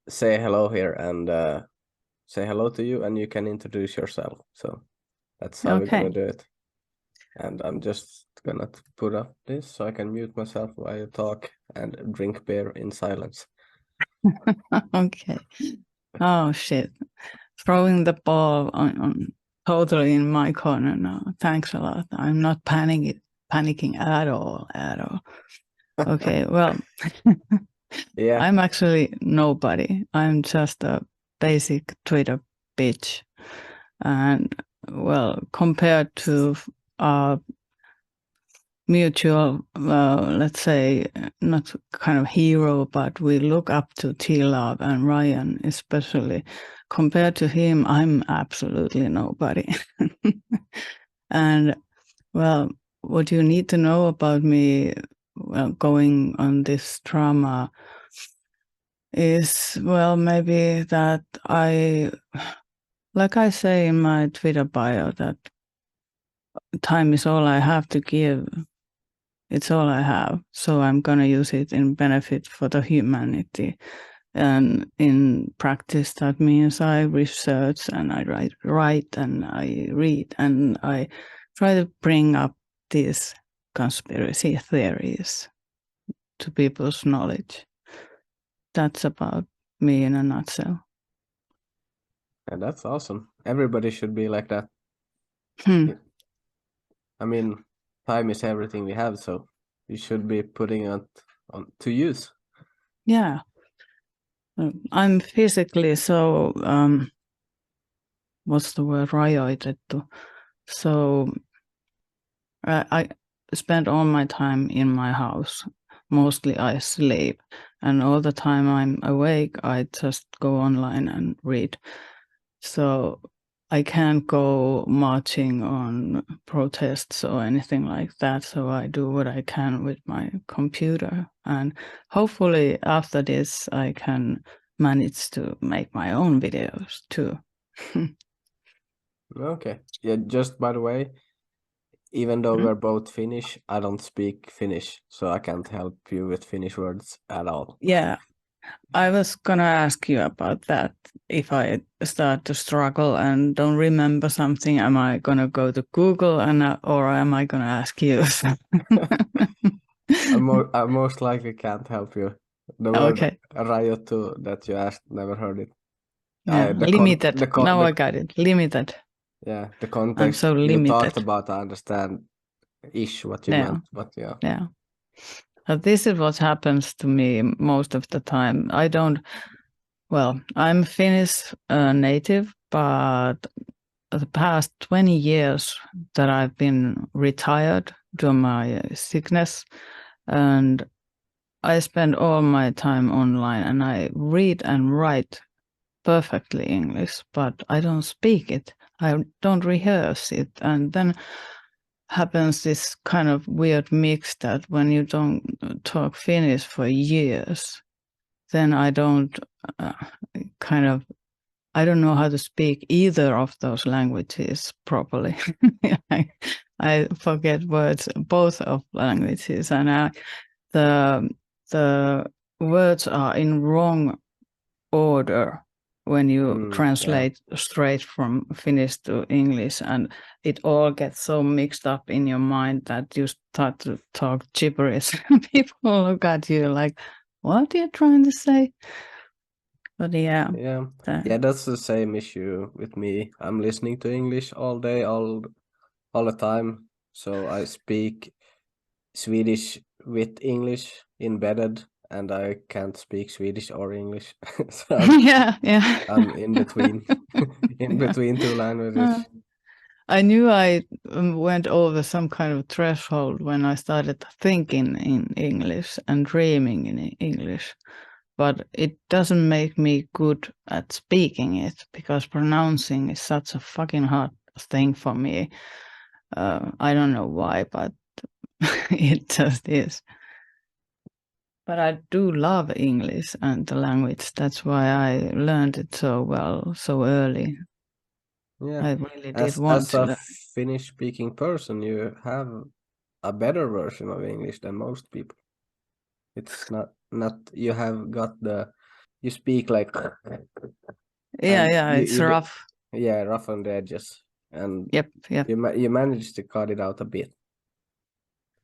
say hello here and say hello to you, and you can introduce yourself. So that's how we're gonna do it. And I'm just gonna put up this so I can mute myself while you talk and drink beer in silence. Okay. Oh shit. Throwing the ball on totally in my corner now. Thanks a lot. I'm not panicking at all. Okay, well, Yeah. I'm actually nobody. I'm just a basic Twitter bitch. And well, compared to our mutual, let's say, not kind of hero, but we look up to T-Love and Ryan, especially. Compared to him, I'm absolutely nobody. And well, what you need to know about me, well, going on this drama is, well, maybe that like I say in my Twitter bio, that time is all I have to give. It's all I have. So I'm going to use it in benefit for the humanity. And in practice, that means I research and I write and I read and I try to bring up these conspiracy theories to people's knowledge. That's about me in a nutshell. And that's awesome. Everybody should be like that. I mean, time is everything we have, so you should be putting it on to use. Yeah. I'm physically so, what's the word, rajoitettu. So I spend all my time in my house. Mostly I sleep. And all the time I'm awake, I just go online and read. So I can't go marching on protests or anything like that. So I do what I can with my computer. And hopefully after this, I can manage to make my own videos too. Okay. Yeah, just by the way, even though we're both Finnish, I don't speak Finnish, so I can't help you with Finnish words at all. Yeah. I was going to ask you about that. If I start to struggle and don't remember something, am I going to go to Google or am I going to ask you? I most likely can't help you. The word rajoitettu that you asked, never heard it. Yeah, limited. Now I got it. Limited. Yeah, the context I'm so limited. You talked about, I understand-ish what you meant, but yeah. Yeah. This is what happens to me most of the time. I'm Finnish native, but the past 20 years that I've been retired due to my sickness, and I spend all my time online and I read and write perfectly English, but I don't speak it. I don't rehearse it. And then happens this kind of weird mix that when you don't talk Finnish for years, then I don't I don't know how to speak either of those languages properly. I forget words, both of languages, and the words are in wrong order when you translate straight from Finnish to English, and it all gets so mixed up in your mind that you start to talk gibberish. People look at you like, what are you trying to say? But yeah, that's the same issue with me. I'm listening to English all day, all the time. So I speak Swedish with English embedded, and I can't speak Swedish or English. So I'm in between, in between two languages. I knew I went over some kind of threshold when I started thinking in English and dreaming in English. But it doesn't make me good at speaking it because pronouncing is such a fucking hard thing for me. I don't know why, but it just is. But I do love English and the language. That's why I learned it so well, so early. Yeah, I really did want to learn. As a Finnish-speaking person, you have a better version of English than most people. It's not you have got the you speak like and Yeah, you it's rough. yeah, rough on the edges, and Yep. you managed to cut it out a bit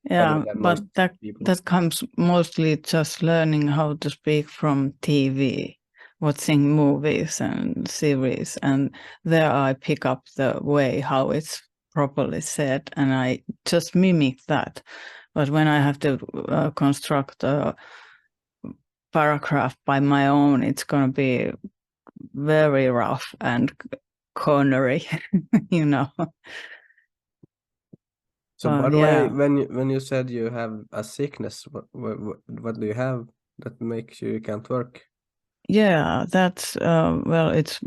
better Yeah, than but most that people. that comes mostly just learning how to speak from TV, watching movies and series, and there I pick up the way how it's properly said, and I just mimic that. But when I have to construct a paragraph by my own, it's going to be very rough and cornery, you know. So, by But the way, yeah, when you said you have a sickness, what do you have that makes you can't work? yeah, that's well, it's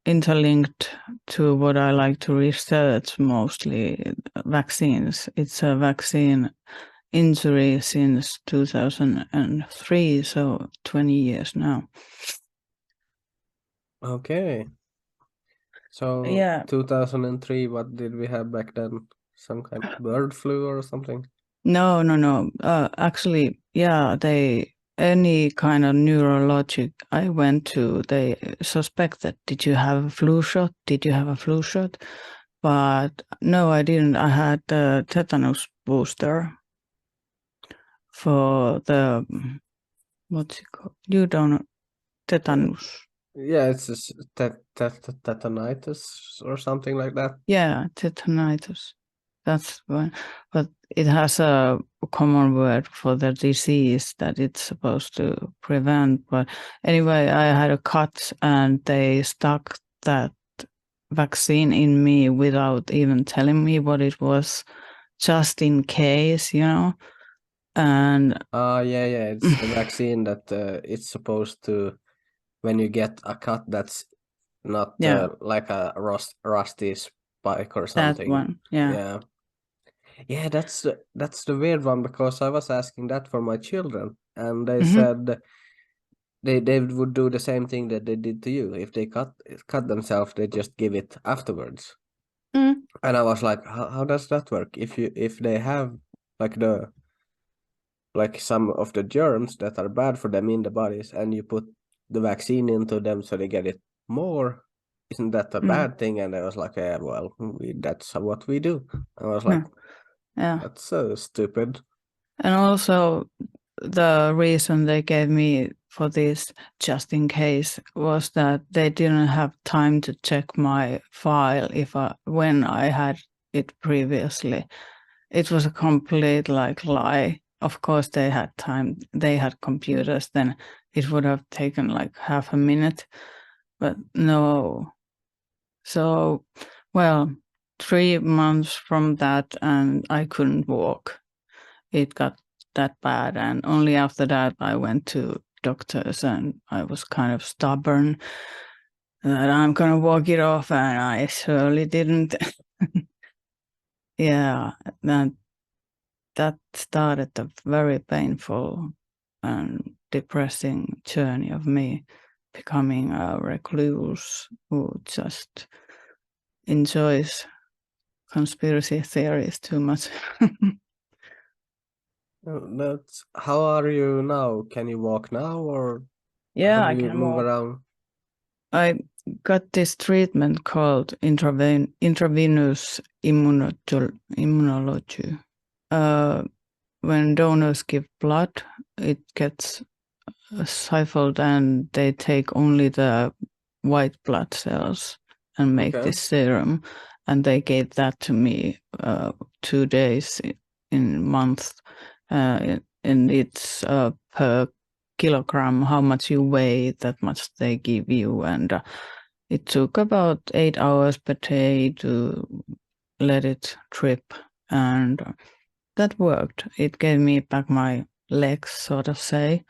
interlinked to what I like to research mostly vaccines. It's a vaccine injury since 2003, so 20 years now. Okay. So Yeah, 2003, what did we have back then? Some kind of bird flu or something? no. Actually, yeah, they any kind of neurologic I went to, they suspected, did you have a flu shot? Did you have a flu shot? But no, I didn't. I had the tetanus booster for the what's it called? You don't know tetanus. Yeah, it's just tetanitis or something like that. Yeah, tetanitis. That's one. But it has a common word for the disease that it's supposed to prevent. But anyway, I had a cut and they stuck that vaccine in me without even telling me what it was, just in case, you know. And Yeah, it's the vaccine that it's supposed to, when you get a cut that's not yeah, like a rusty spike or that something. one. Yeah. Yeah. Yeah, that's the weird one because I was asking that for my children and they Hmm. said they would do the same thing that they did to you. If they cut themselves, they just give it afterwards. Mm. And I was like, how does that work? If they have like the like some of the germs that are bad for them in the bodies and you put the vaccine into them so they get it more, isn't that a Mm. bad thing? And I was like, yeah, well, that's what we do. I was like, Yeah. Yeah. that's so stupid. And also, the reason they gave me for this, just in case, was that they didn't have time to check my file when I had it previously. It was a complete like lie. Of course, they had time. They had computers. Then it would have taken like half a minute, but no. So, well, 3 months from that, and I couldn't walk. It got that bad, and only after that I went to doctors, and I was kind of stubborn that I'm gonna walk it off, and I surely didn't. Yeah, that started a very painful and depressing journey of me becoming a recluse who just enjoys conspiracy theories too much. That's how are you now? Can you walk now or how Yeah, do I you can move walk. around? I got this treatment called intravenous immunology. Uh, when donors give blood, it gets siphoned and they take only the white blood cells and make Okay. this serum. And they gave that to me 2 days in month. And it's per kilogram, how much you weigh, that much they give you. And it took about 8 hours per day to let it drip. And that worked. It gave me back my legs, sort of say,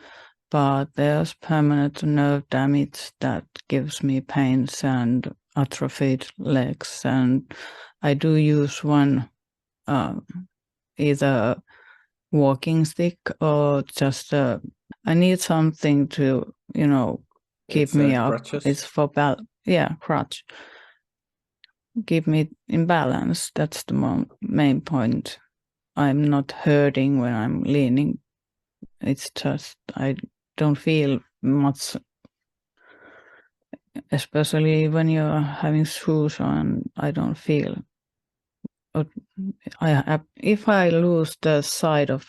but there's permanent nerve damage that gives me pains and atrophied legs. And I do use one, uh, either walking stick or just I need something to, keep It's me up. crutches. It's for crutch. Keep me in balance. That's the main point. I'm not hurting when I'm leaning. It's just I don't feel much especially when you're having shoes on, I don't feel. If I lose the sight of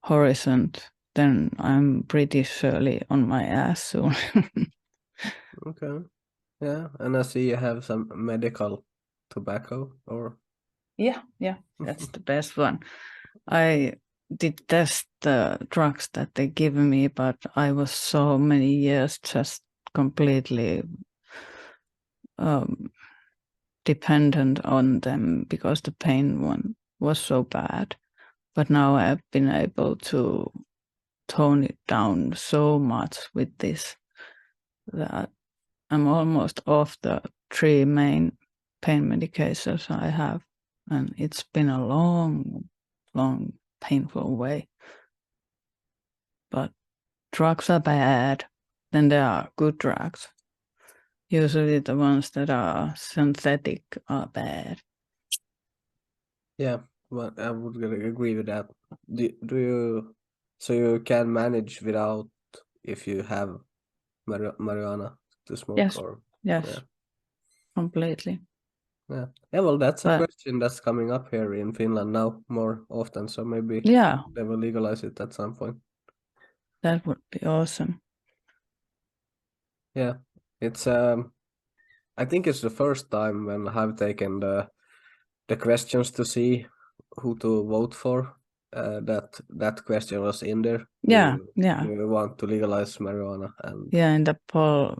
horizon, then I'm pretty surely on my ass soon. Okay. Yeah, and I see you have some medical tobacco, or Yeah, that's the best one. I did test the drugs that they give me, but I was so many years just completely dependent on them because the pain one was so bad. But now I've been able to tone it down so much with this that I'm almost off the 3 main pain medications I have. And it's been a long, painful way. But drugs are bad. Then there are good drugs. Usually the ones that are synthetic are bad. yeah, well, I would agree with that. Do you, so you can manage without if you have marijuana to smoke, Yes, or yes, yeah, completely. yeah, yeah. Well, that's a But question that's coming up here in Finland now more often. So maybe yeah, they will legalize it at some point. that would be awesome. Yeah, it's I think it's the first time when I've taken the questions to see who to vote for. That question was in there. Yeah, Do you want to legalize marijuana? And yeah. In the poll,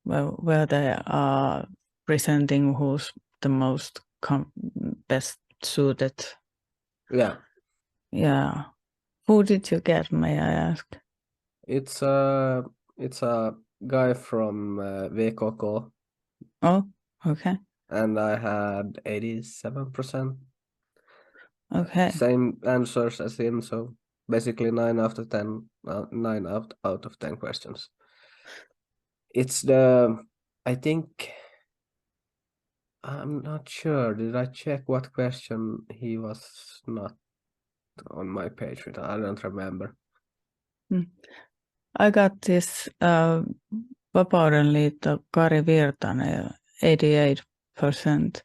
where they are presenting who's the most best suited. yeah, Yeah. Who did you get? May I ask? it's a guy from VKK, Oh, okay, and I had 87%. okay. Same answers as him, so basically 9 out of 10, 9 out of 10 questions. It's I think, I'm not sure. Did I check what question he was not on my page with? I don't remember. I got this Vapauden liitto Kari Virtanen, 88%.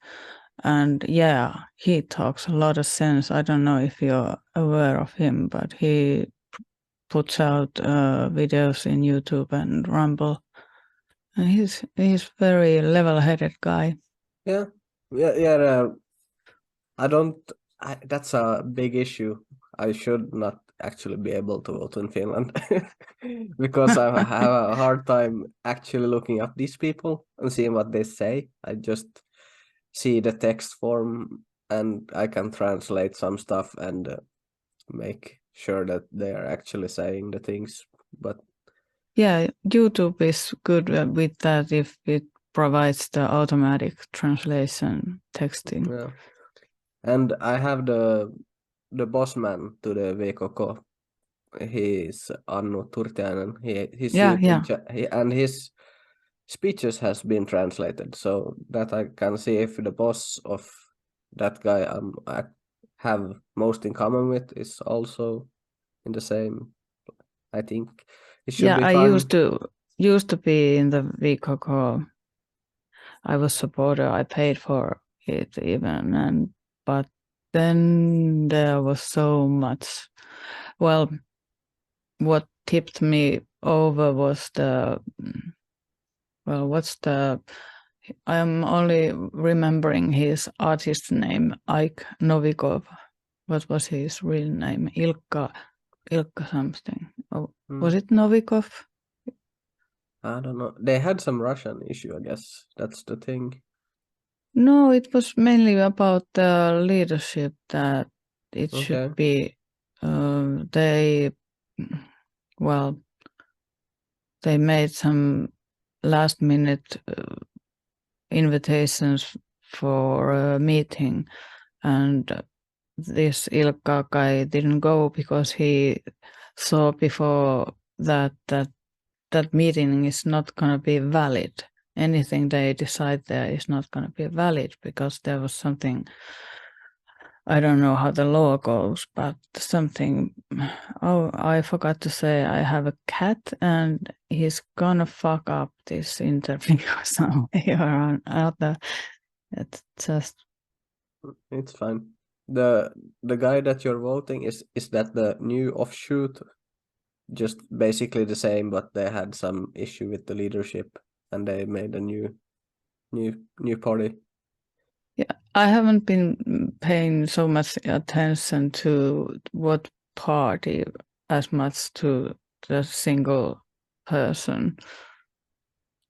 And yeah, he talks a lot of sense. I don't know if you're aware of him, but he puts out videos in YouTube and Rumble. And he's very level-headed guy. Yeah, yeah. I don't. That's a big issue. I should not actually be able to vote in Finland because I have a hard time actually looking up these people and seeing what they say. I just see the text form and I can translate some stuff and make sure that they are actually saying the things. But Yeah, YouTube is good with that if it provides the automatic translation texting. yeah, and I have the boss man to the VKK. He's Annu Turtiainen. His Yeah, YouTube and his speeches has been translated so that I can see if the boss of that guy I have most in common with is also in the same. I think it should yeah. be I fine. used to be in the VKK. I was supporter. I paid for it even, but then there was so much. Well, what tipped me over was what's the? I'm only remembering his artist name, Ike Novikov. What was his real name? Ilkka something. Oh, was it Novikov? I don't know. They had some Russian issue, I guess. That's the thing. No, it was mainly about the leadership that it should Okay. be. They, well, they made some last minute invitations for a meeting, and this Ilkka guy didn't go because he saw before that meeting is not going to be valid. Anything they decide there is not going to be valid because there was something I don't know how the law goes, but something. Oh, I forgot to say I have a cat, and he's gonna fuck up this interview some way or another. It's just It's fine. The guy that you're voting is that the new offshoot? Just basically the same, but they had some issue with the leadership and they made a new party. yeah. I haven't been paying so much attention to what party as much to the single person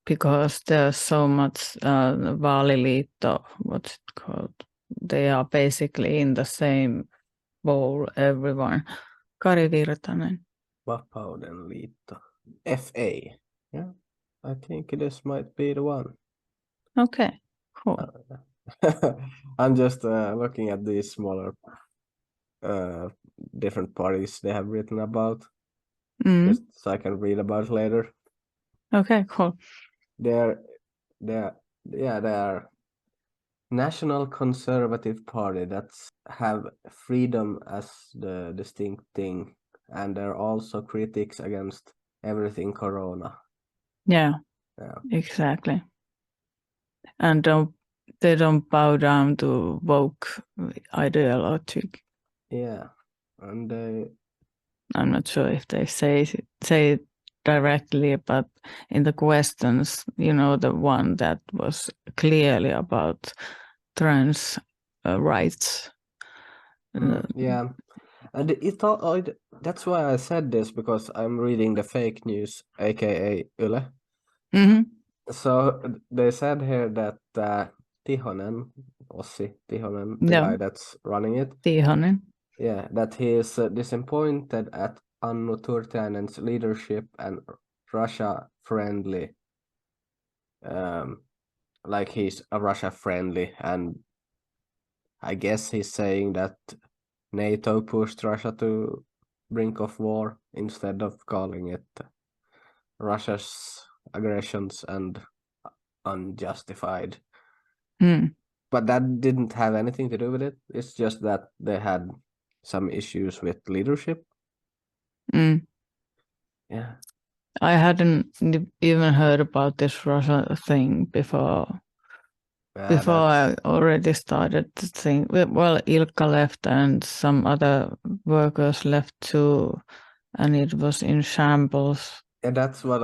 because there's so much Vaaliliitto, what's it called? They are basically in the same bowl, everyone. Kari Virtanen. Vapauden liitto. FA. Yeah, I think this might be the one. Okay, cool. I'm just looking at these smaller different parties they have written about, just so I can read about it later. Okay, cool. They're they are National Conservative Party that's have freedom as the distinct thing, and they're also critics against everything Corona. Yeah, exactly. And they don't bow down to woke ideology. Yeah, and I'm not sure if they say it directly, but in the questions, the one that was clearly about trans rights. yeah, and that's why I said this, because I'm reading the fake news, aka Yle. So they said here that Ossi Tihonen, the guy that's running it, Tihonen. Yeah, that he is disappointed at Annu Turtiainen's leadership and Russia-friendly. Like he's a Russia-friendly, and I guess he's saying that NATO pushed Russia to brink of war instead of calling it Russia's aggressions and unjustified. But that didn't have anything to do with it. It's just that they had some issues with leadership. Yeah. I hadn't even heard about this Russia thing before. Before I already started to think, well, Ilkka left and some other workers left too, and it was in shambles. And that's what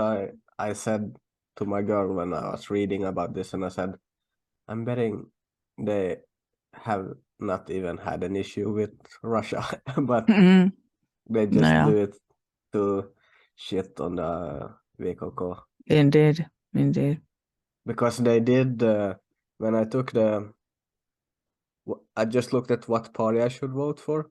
I said to my girl when I was reading about this, and I said, I'm betting they have not even had an issue with Russia, but they just do it to shit on the VKK. Indeed. Because they did, when I took I just looked at what party I should vote for.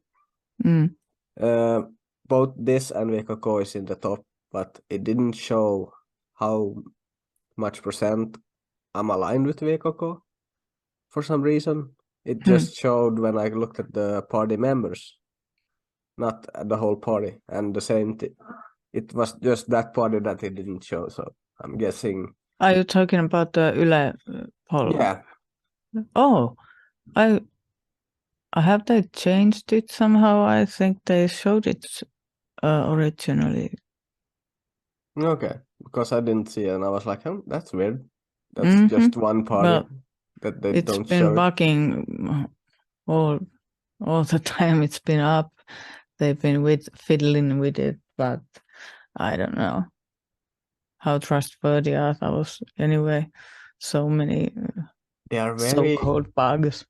Both this and VKK is in the top, but it didn't show how much percent I'm aligned with VKK for some reason. It just showed when I looked at the party members, not at the whole party. And the same it was just that party that it didn't show. So I'm guessing. Are you talking about the Yle poll? Yeah. Oh, I have they changed it somehow? I think they showed it originally. Okay, because I didn't see it, and I was like, that's weird. That's just one party that they don't show. It's been bugging all the time. It's been up. They've been fiddling with it, but I don't know how trustworthy are those anyway. So many they are very so-called bugs.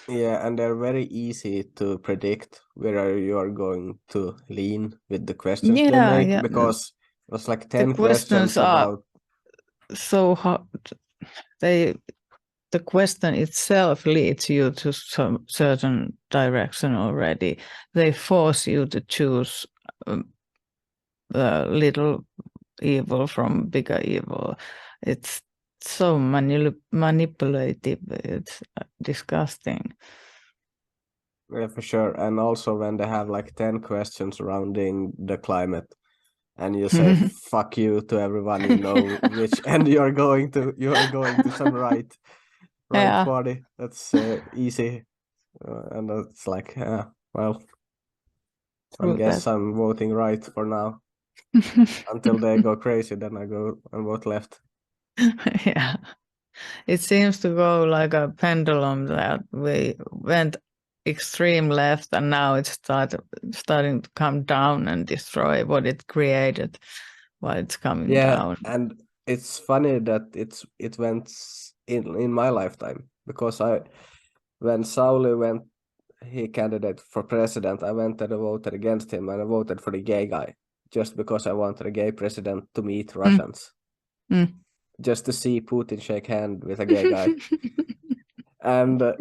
Yeah, and they're very easy to predict where you are going to lean with the questions they make, because it was like 10 questions about. So hard. The question itself leads you to some certain direction already. They force you to choose little evil from bigger evil. It's so manipulative. It's disgusting. Yeah, for sure. And also when they have like 10 questions surrounding the climate, and you say fuck you to everyone, you know which end you're going to some right party. That's easy. And it's like, well, I True guess that. I'm voting right for now. Until they go crazy, then I go and vote left. Yeah. It seems to go like a pendulum that we went extreme left and now it's starting to come down and destroy what it created while it's coming down. And it's funny that it went in my lifetime, because when Sauli he candidate for president, I went and voted against him, and I voted for the gay guy just because I wanted a gay president to meet Russians. Just to see Putin shake hand with a gay guy. And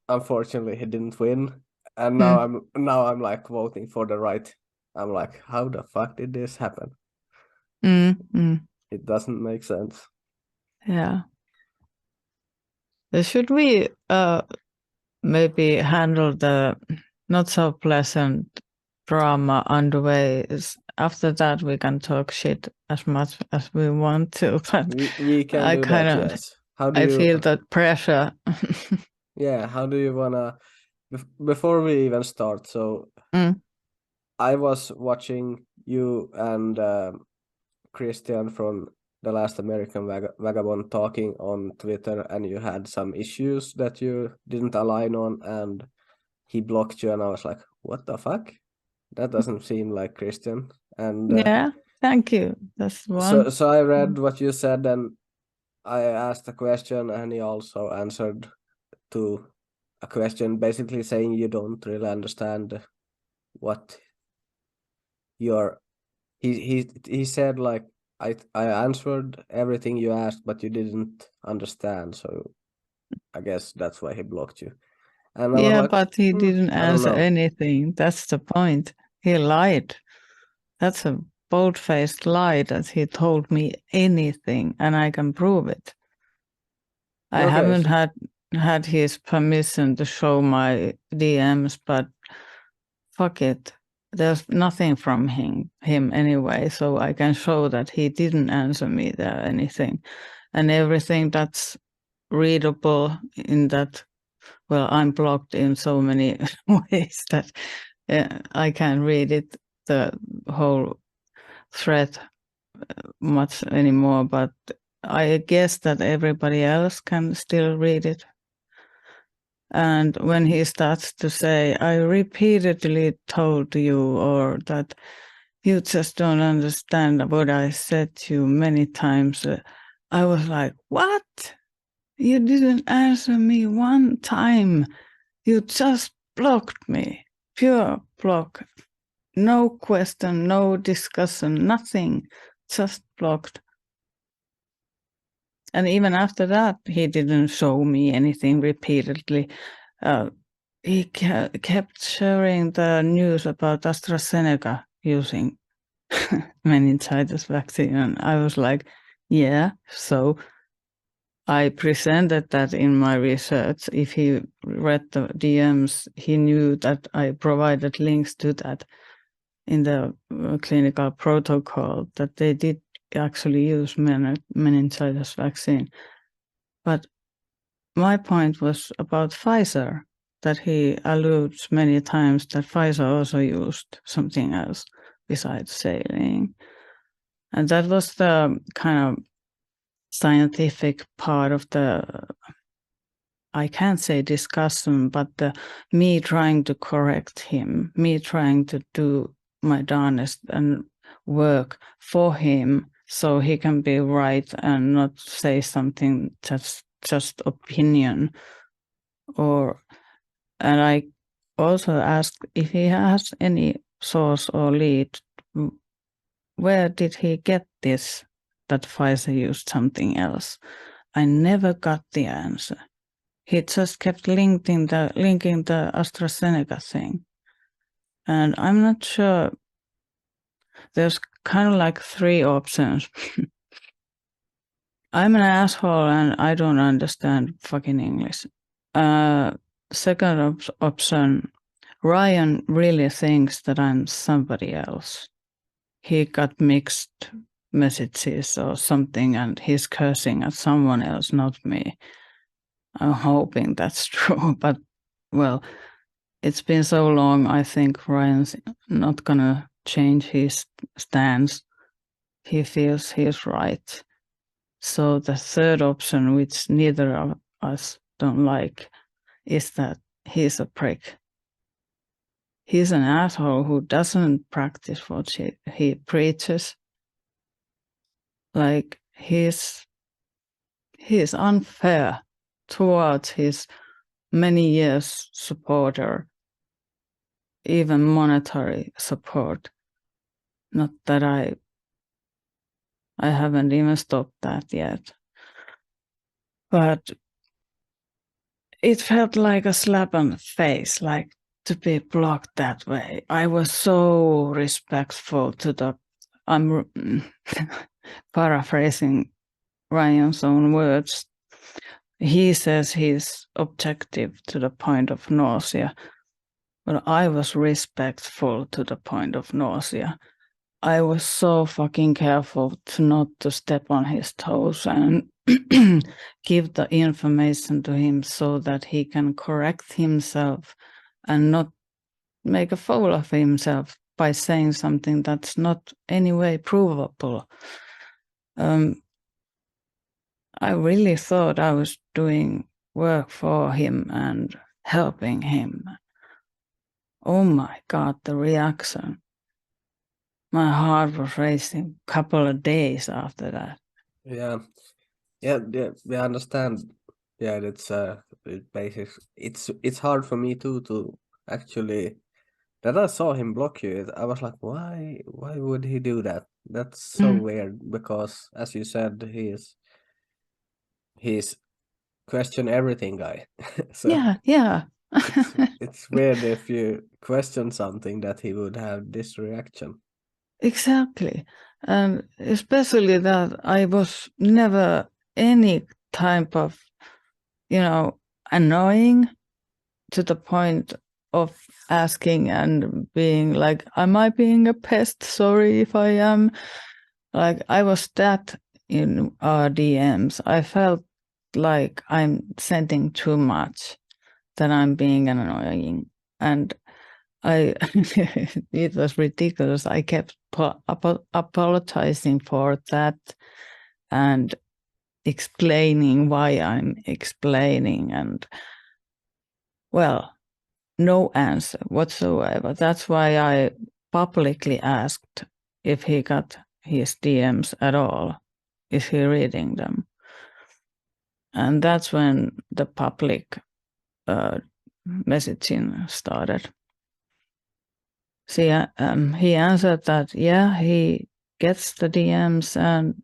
unfortunately he didn't win. And now I'm like voting for the right. I'm like, how the fuck did this happen? It doesn't make sense. Yeah. Should we maybe handle the not so pleasant drama underway? After that, we can talk shit as much as we want to. But we can I do kind that, of, yes. How do I you feel that pressure. Yeah, how do you wanna before we even start? So I was watching you and Christian from The Last American Vagabond talking on Twitter, and you had some issues that you didn't align on, and he blocked you, and I was like, what the fuck? That doesn't seem like Christian. And Yeah, thank you. That's one. so I read what you said, and I asked a question, and he also answered to a question, basically saying you don't really understand what your he said, like, I answered everything you asked, but you didn't understand, so I guess that's why he blocked you. And I was Yeah, like, but he didn't I don't answer know. anything. That's the point. He lied. That's a bold-faced lie that he told me anything, and I can prove it. I Okay, haven't had his permission to show my DMs, but fuck it. There's nothing from him anyway, so I can show that he didn't answer me there anything. And everything that's readable in that, well, I'm blocked in so many ways that I can't read it, the whole thread much anymore, but I guess that everybody else can still read it. And when he starts to say, I repeatedly told you, or that you just don't understand what I said to you many times, I was like, what? You didn't answer me one time. You just blocked me. Pure block. No question, no discussion, nothing. Just blocked. And even after that, he didn't show me anything repeatedly. He kept sharing the news about AstraZeneca using meningitis vaccine. And I was like, yeah, so I presented that in my research. If he read the DMs, he knew that I provided links to that in the clinical protocol, that they did actually use meningitis vaccine. But my point was about Pfizer, that he alludes many times that Pfizer also used something else besides saline. And that was the kind of scientific part of the, I can't say discussion, but me trying to correct him, me trying to do my darnest and work for him so he can be right and not say something that's just opinion. And I also asked if he has any source or lead. Where did he get this, that Pfizer used something else? I never got the answer. He just kept linking the AstraZeneca thing. And I'm not sure. There's kind of like three options. I'm an asshole and I don't understand fucking English. Second option, Ryan really thinks that I'm somebody else. He got mixed messages or something and he's cursing at someone else, not me. I'm hoping that's true, but well, it's been so long, I think Ryan's not gonna change his stance. He feels he's right. So the third option, which neither of us don't like, is that he's a prick. He's an asshole who doesn't practice what he preaches. Like he's unfair towards his many years supporter, even monetary support. Not that I haven't even stopped that yet. But it felt like a slap on the face, like to be blocked that way. I was so respectful to the, I'm paraphrasing Ryan's own words. He says he's objective to the point of nausea, but I was respectful to the point of nausea. I was so fucking careful not to step on his toes and give the information to him so that he can correct himself and not make a fool of himself by saying something that's not any way provable. I really thought I was doing work for him and helping him. Oh my God, the reaction. My heart was racing a couple of days after that. Yeah, I understand. Yeah, it's it's hard for me too to actually that I saw him block you. I was like, why would he do that? That's so weird because, as you said, he's question everything guy. So yeah. it's weird if you question something that he would have this reaction. Exactly. And especially that I was never any type of, annoying to the point of asking and being like, am I being a pest? Sorry if I am. Like I was that in our DMs. I felt like I'm sending too much, that I'm being annoying. And it was ridiculous. I kept apologizing for that and explaining why I'm explaining, and well, no answer whatsoever. That's why I publicly asked if he got his DMs at all. Is he reading them? And that's when the public messaging started. See, he answered that, yeah, he gets the DMs and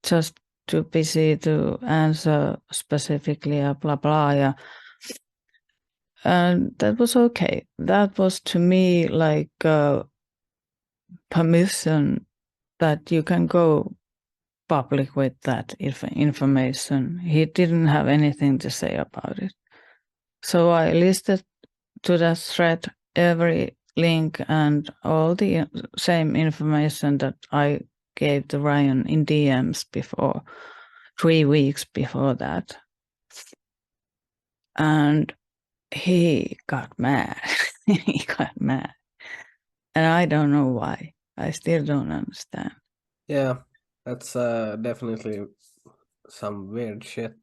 just too busy to answer specifically, blah, blah, yeah. And that was okay. That was to me like permission that you can go public with that information. He didn't have anything to say about it. So I listed to that thread every link and all the same information that I gave to Ryan in DMs before, 3 weeks before that. And he got mad. He got mad. And I don't know why. I still don't understand. Yeah, that's definitely some weird shit.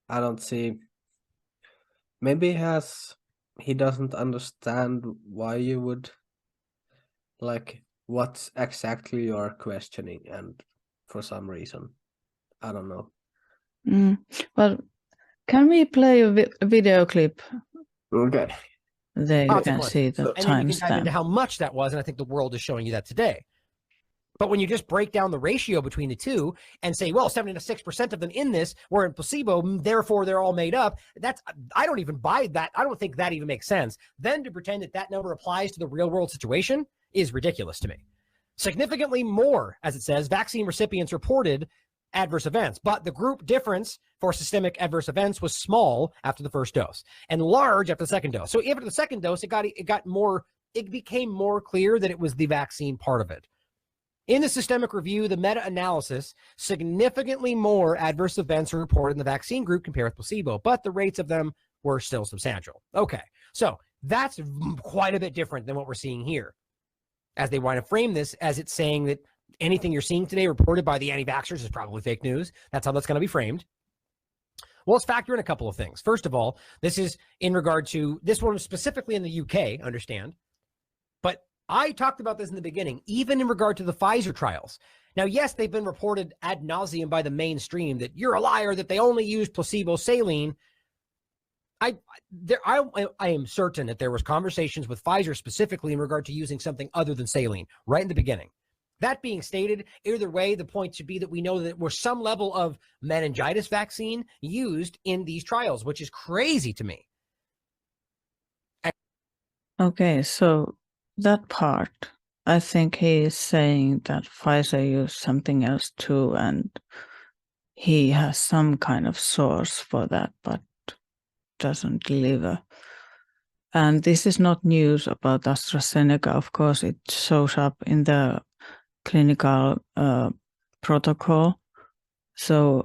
I don't see. Maybe he doesn't understand why you would like what exactly you're questioning, and for some reason, I don't know. Well, can we play a video clip? Okay. There you can see the and then you can dive into timestamp. how much that was, and I think the world is showing you that today. But when you just break down the ratio between the two and say, well, 76% of them in this were in placebo, therefore they're all made up, I don't even buy that. I don't think that even makes sense. Then to pretend that that number applies to the real world situation is ridiculous to me. Significantly more, as it says, vaccine recipients reported adverse events, but the group difference for systemic adverse events was small after the first dose and large after the second dose. So after the second dose, it became more clear that it was the vaccine part of it. In the systemic review, the meta-analysis, significantly more adverse events are reported in the vaccine group compared with placebo, but the rates of them were still substantial. Okay, so that's quite a bit different than what we're seeing here, as they want to frame this as it's saying that anything you're seeing today reported by the anti-vaxxers is probably fake news. That's how that's going to be framed. Well, let's factor in a couple of things. First of all, this is in regard to this one specifically in the UK, understand. But I talked about this in the beginning, even in regard to the Pfizer trials. Now, yes, they've been reported ad nauseum by the mainstream that you're a liar, that they only used placebo saline. I am certain that there was conversations with Pfizer specifically in regard to using something other than saline right in the beginning. That being stated, either way, the point should be that we know that there was some level of meningitis vaccine used in these trials, which is crazy to me. Okay, so that part, I think he is saying that Pfizer used something else too, and he has some kind of source for that, but doesn't deliver. And this is not news about AstraZeneca. Of course, it shows up in the clinical protocol. So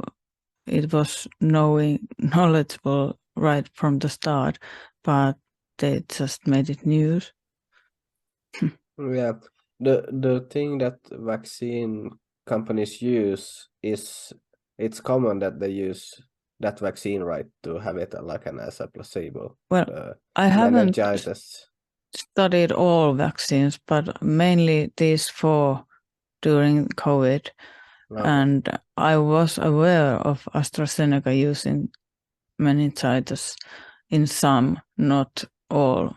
it was knowledgeable right from the start, but they just made it news. Yeah, the thing that vaccine companies use is it's common that they use that vaccine, right, to have it like as a placebo. Well, I haven't Meningitis. studied all vaccines, but mainly these 4 during COVID. Okay. And I was aware of AstraZeneca using meningitis in some, not all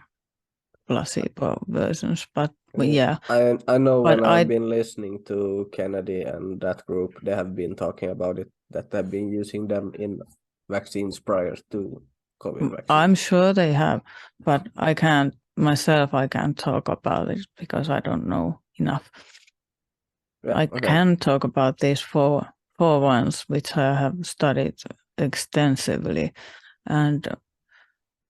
placebo versions, but yeah. I know But when I've been listening to Kennedy and that group, they have been talking about it, that they've been using them in vaccines prior to COVID vaccine. I'm sure they have, but I can't talk about it because I don't know enough. Yeah, I okay. can talk about these four ones, which I have studied extensively, and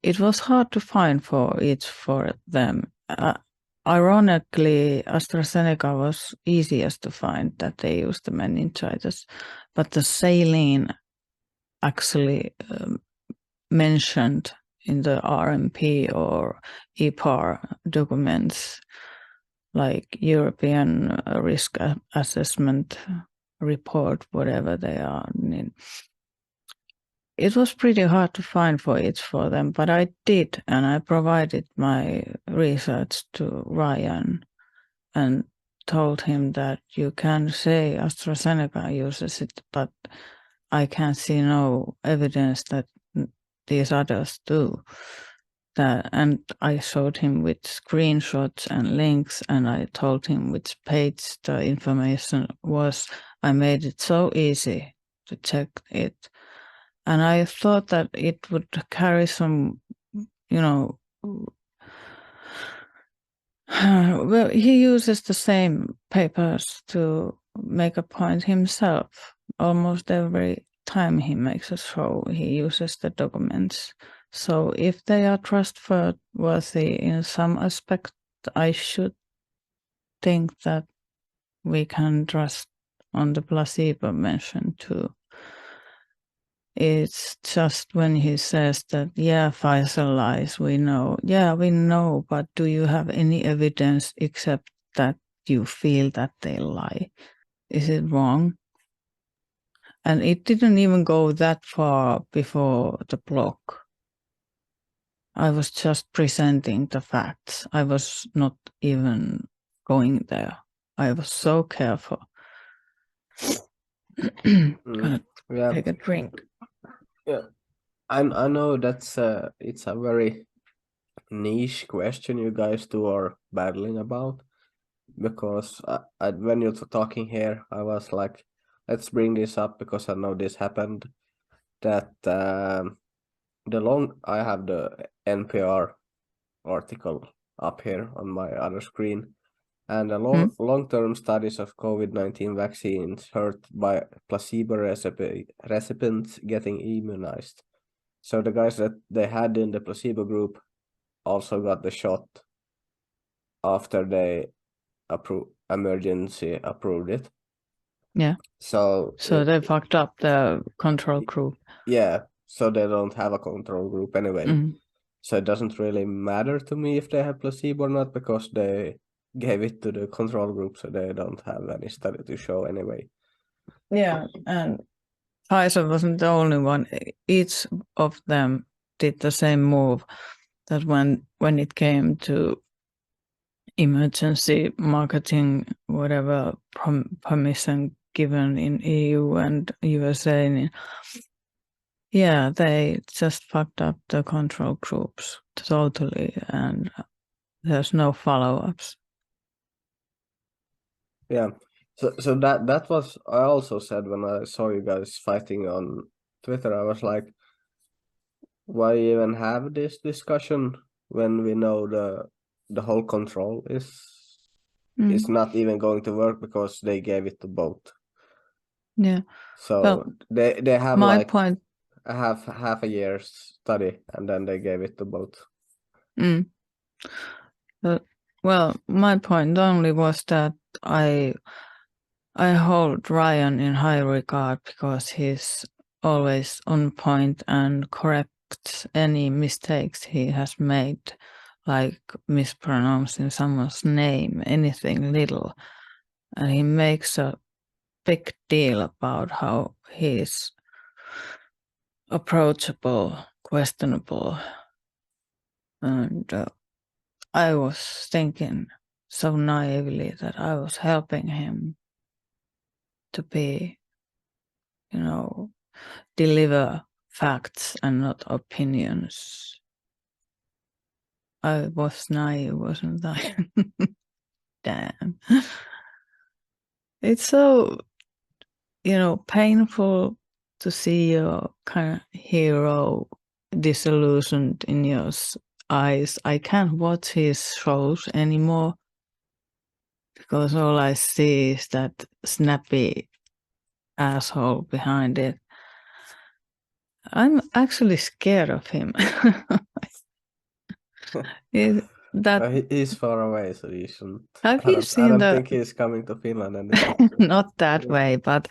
it was hard to find for each for them. Ironically, AstraZeneca was easiest to find that they used the meningitis, but the saline actually mentioned in the RMP or EPAR documents, like European Risk Assessment Report, whatever they are. It was pretty hard to find for each for them, but I did, and I provided my research to Ryan and told him that you can say AstraZeneca uses it, but I can't see no evidence that these others do. And I showed him with screenshots and links, and I told him which page the information was. I made it so easy to check it. And I thought that it would carry some, well, he uses the same papers to make a point himself. Almost every time he makes a show, he uses the documents. So if they are trustworthy in some aspect, I should think that we can trust on the placebo mention too. It's just when he says that, yeah, Pfizer lies, we know. Yeah, we know, but do you have any evidence except that you feel that they lie? Is it wrong? And it didn't even go that far before the blog. I was just presenting the facts. I was not even going there. I was so careful. Gonna take a drink. Yeah, I know that's it's a very niche question you guys two are battling about, because when you're talking here, I was like, let's bring this up because I know this happened. That I have the NPR article up here on my other screen, and the long-term studies of COVID-19 vaccines hurt by placebo recipients getting immunized. So the guys that they had in the placebo group also got the shot after they emergency approved it. Yeah. So they fucked up the control group. Yeah. so they don't have a control group anyway. Mm. So it doesn't really matter to me if they have placebo or not, because they gave it to the control group, so they don't have any study to show anyway. Yeah, and Pfizer wasn't the only one. Each of them did the same move, that when it came to emergency marketing, whatever permission given in EU and USA, yeah, they just fucked up the control groups totally, and there's no follow-ups. Yeah. So that was, I also said when I saw you guys fighting on Twitter, I was like, why even have this discussion when we know the whole control is not even going to work because they gave it to both. Yeah. So Well, they have my like point. half a year's study, and then they gave it to both. Well, my point only was that I hold Ryan in high regard because he's always on point and corrects any mistakes he has made, like mispronouncing someone's name, anything little. And he makes a big deal about how he's approachable, questionable. And I was thinking so naively that I was helping him to be, deliver facts and not opinions. I was naive, wasn't I? Damn. It's so, painful to see your kind of hero disillusioned in your eyes. I can't watch his shows anymore because all I see is that snappy asshole behind it. I'm actually scared of him. He's far away, so you shouldn't. Have you seen I don't think he's coming to Finland anytime soon. Not that way, but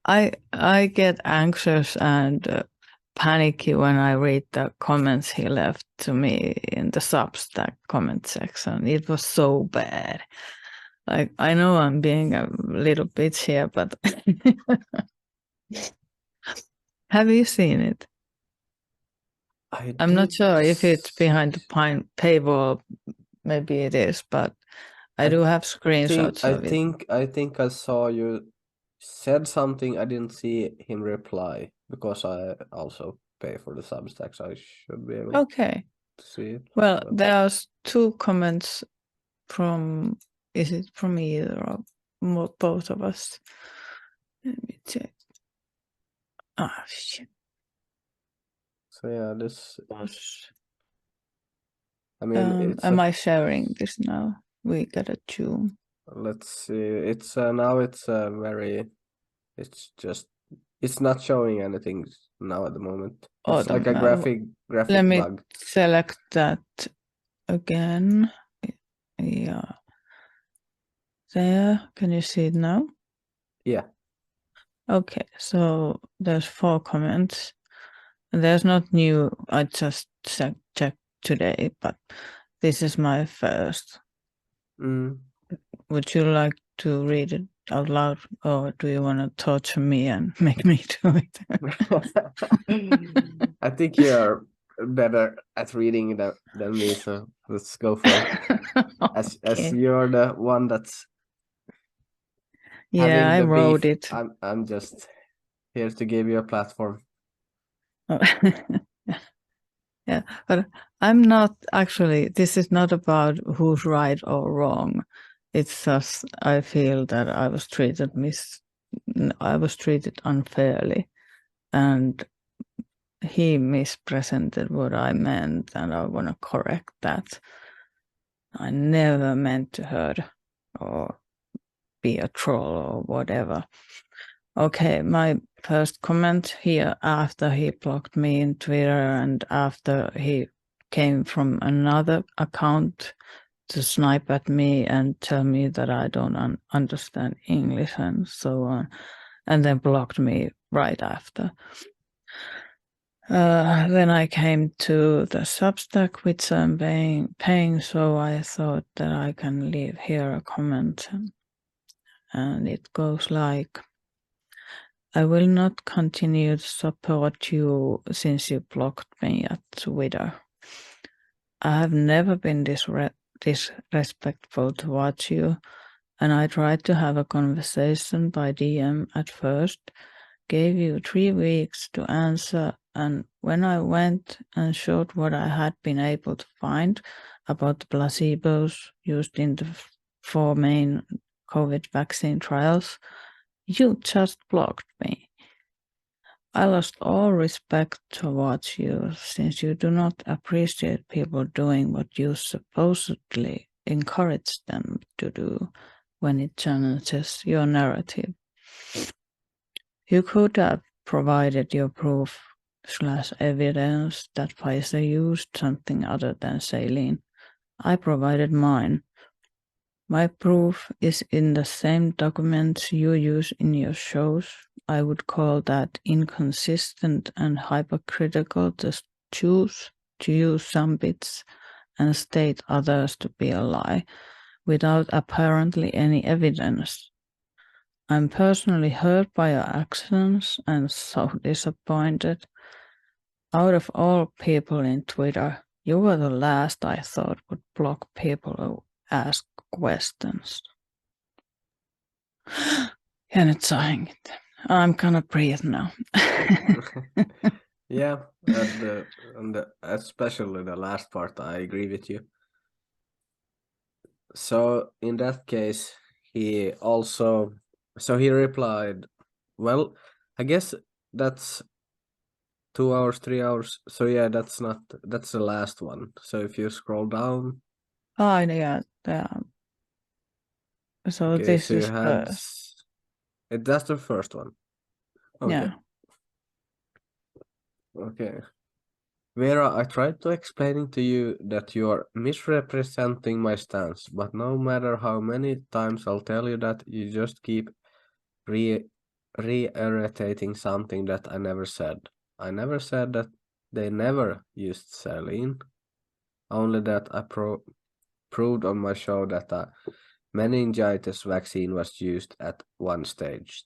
I get anxious and panicky when I read the comments he left to me in the Substack comment section. It was so bad. Like, I know I'm being a little bitch here, but have you seen it? I'm not sure if it's behind the paywall. Maybe it is, but I do have screenshots of it. I think I saw you said something. I didn't see him reply because I also pay for the Substack, so I should be able Okay. to see it. Well, there are 2 comments from, is it from either or both of us? Let me check. Ah, shit. So yeah, this. I mean, it's am I sharing this now? We gotta tune. Let's see. It's now it's very. It's not showing anything now at the moment. It's like a graphic Let me bug. select that again. Yeah. There. Can you see it now? Yeah. Okay, so there's 4 comments. There's not new. I just checked today, but this is my first. Would you like to read it out loud, or do you want to torture me and make me do it? I think you're better at reading than me, so let's go for it. As you're the one that's having the wrote beef, it. I'm just here to give you a platform. Yeah, but I'm not actually. This is not about who's right or wrong. It's just I feel that I was treated unfairly, and he mispresented what I meant, and I want to correct that. I never meant to hurt or be a troll or whatever. Okay, my first comment here after he blocked me in Twitter and after he came from another account to snipe at me and tell me that I don't understand English and so on, and then blocked me right after. Then I came to the Substack, which I'm paying, so I thought that I can leave here a comment. And it goes like, I will not continue to support you since you blocked me at Twitter. I have never been disrespectful towards you, and I tried to have a conversation by DM at first, gave you 3 weeks to answer, and when I went and showed what I had been able to find about the placebos used in the 4 main COVID vaccine trials, you just blocked me. I lost all respect towards you since you do not appreciate people doing what you supposedly encourage them to do when it challenges your narrative. You could have provided your proof/evidence that Pfizer used something other than saline. I provided mine. My proof is in the same documents you use in your shows. I would call that inconsistent and hypocritical to choose to use some bits and state others to be a lie without apparently any evidence. I'm personally hurt by your actions and so disappointed. Out of all people in Twitter, you were the last I thought would block people who ask questions. Ja nyt saa hengittää. I'm gonna breathe now. Yeah, and especially the last part, I agree with you. So in that case, he replied, well, I guess that's 2 hours, 3 hours. So yeah, that's the last one. So if you scroll down. Oh, yeah. So Okay, this so you is had first. that's the first one. Okay. Yeah. Okay. Veera, I tried to explaining to you that you are misrepresenting my stance, but no matter how many times I'll tell you that, you just keep reiterating something that I never said. I never said that they never used saline, only that I proved on my show that a meningitis vaccine was used at one stage.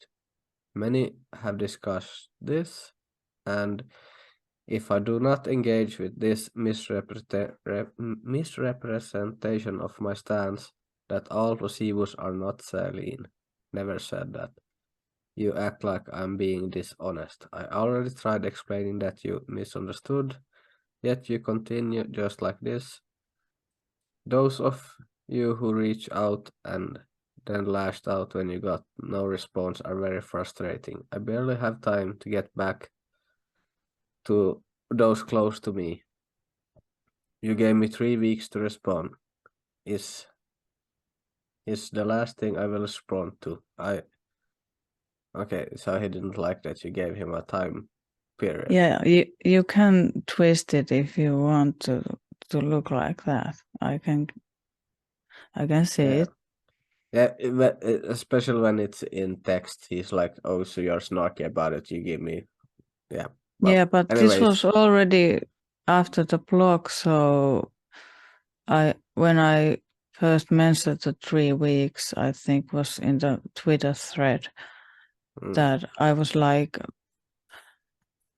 Many have discussed this, and if I do not engage with this misrepresentation of my stance, that all placebos are not saline. Never said that. You act like I'm being dishonest. I already tried explaining that you misunderstood, yet you continue just like this. Those of you who reach out and then lashed out when you got no response are very frustrating. I barely have time to get back to those close to me. You gave me 3 weeks to respond. Is the last thing I will respond to. Okay, so he didn't like that you gave him a time period. Yeah, you can twist it if you want to look like that. I can see it. Yeah, especially when it's in text, he's like, "Oh, so you're snarky about it. You give me, yeah." But anyways, this was already after the blog, so when I first mentioned the 3 weeks, I think was in the Twitter thread that I was like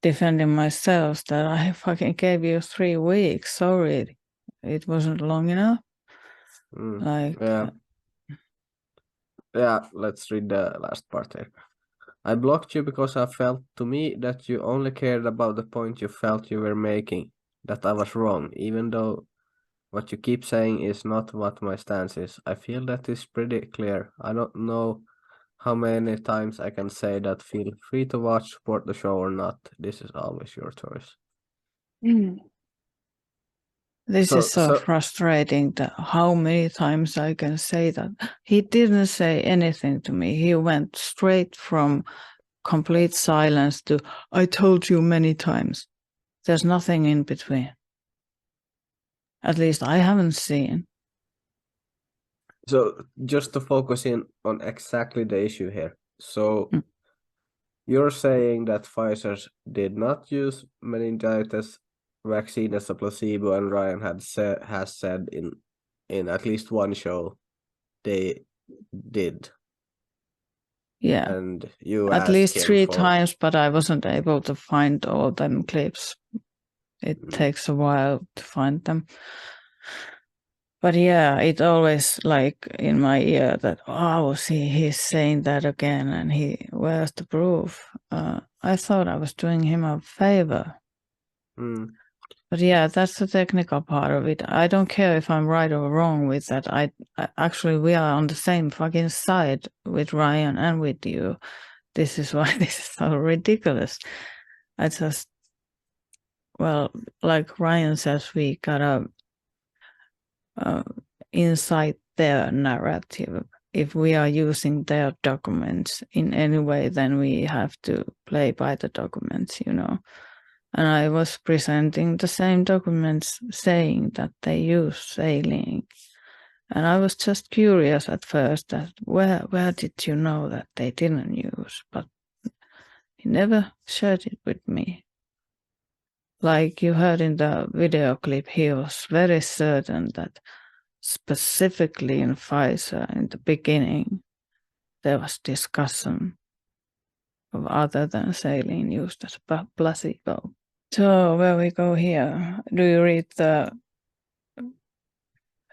defending myself that I fucking gave you 3 weeks. Sorry, it wasn't long enough. Yeah, let's read the last part here. I blocked you because I felt to me that you only cared about the point you felt you were making, that I was wrong, even though what you keep saying is not what my stance is. I feel that is pretty clear. I don't know how many times I can say that. Feel free to watch, support the show or not. This is always your choice. This is so frustrating that how many times I can say that. He didn't say anything to me. He went straight from complete silence to I told you many times. There's nothing in between. At least I haven't seen. So just to focus in on exactly the issue here. So You're saying that Pfizer did not use meningitis vaccine as a placebo, and Ryan has said in at least one show they did. Yeah, And you at asked least him 3 for times, but I wasn't able to find all them clips. It takes a while to find them. But yeah, it always like in my ear that, oh, see, he's saying that again, and where's the proof? I thought I was doing him a favor. But yeah, that's the technical part of it. I don't care if I'm right or wrong with that. I actually, we are on the same fucking side with Ryan and with you. This is why this is so ridiculous. I just, well, like Ryan says, we gotta inside their narrative. If we are using their documents in any way, then we have to play by the documents, you know. And I was presenting the same documents saying that they use saline. And I was just curious at first that where did you know that they didn't use? But he never shared it with me. Like you heard in the video clip, he was very certain that specifically in Pfizer in the beginning, there was discussion of other than saline used as placebo. So where we go here? Do you read the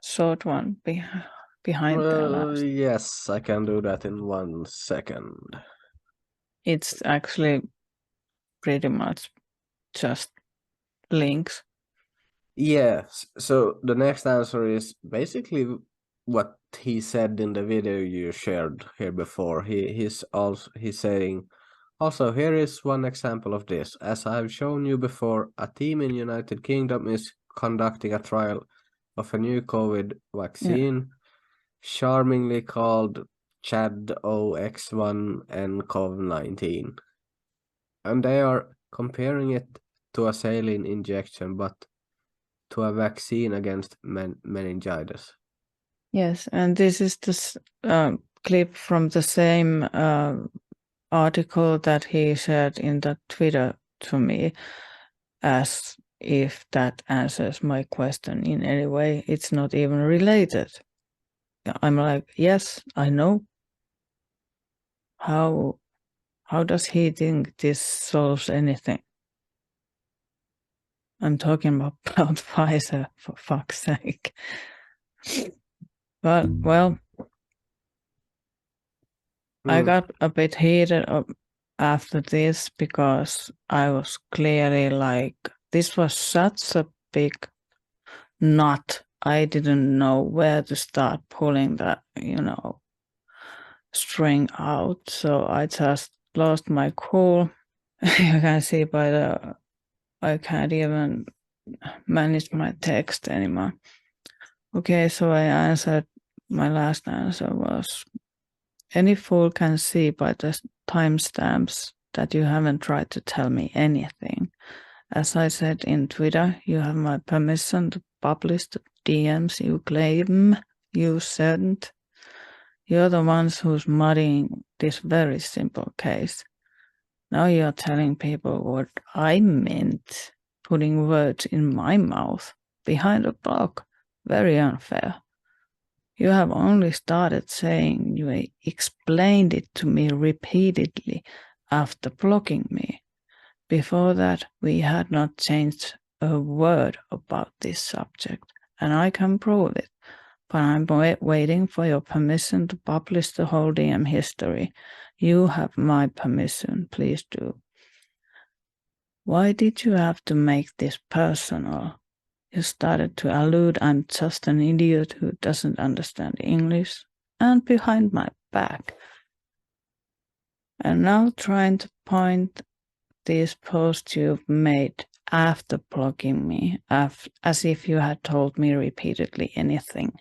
short one behind the last? Yes, I can do that in 1 second. It's actually pretty much just links. Yes, so the next answer is basically what he said in the video you shared here before. He's saying, also here is one example of this. As I've shown you before, a team in United Kingdom is conducting a trial of a new COVID vaccine, charmingly called ChAd-OX1 and COVID-19. And they are comparing it to a saline injection, but to a vaccine against meningitis. Yes, and this is the clip from the same article that he shared in the Twitter to me, as if that answers my question in any way. It's not even related. I'm like, yes, I know. How does he think this solves anything? I'm talking about Pfizer, for fuck's sake. But, well, I got a bit heated after this because I was clearly like, this was such a big knot. I didn't know where to start pulling that, string out. So I just lost my cool. You can see I can't even manage my text anymore. Okay, so I answered, my last answer was, any fool can see by the timestamps that you haven't tried to tell me anything. As I said in Twitter, you have my permission to publish the DMs you claim you sent. You're the ones who's muddying this very simple case. Now you're telling people what I meant, putting words in my mouth behind a block. Very unfair. You have only started saying you explained it to me repeatedly after blocking me. Before that, we had not changed a word about this subject, and I can prove it. But I'm waiting for your permission to publish the whole DM history. You have my permission, please do. Why did you have to make this personal? You started to allude I'm just an idiot who doesn't understand English, and behind my back. And now trying to point these posts you've made after blocking me, as if you had told me repeatedly anything.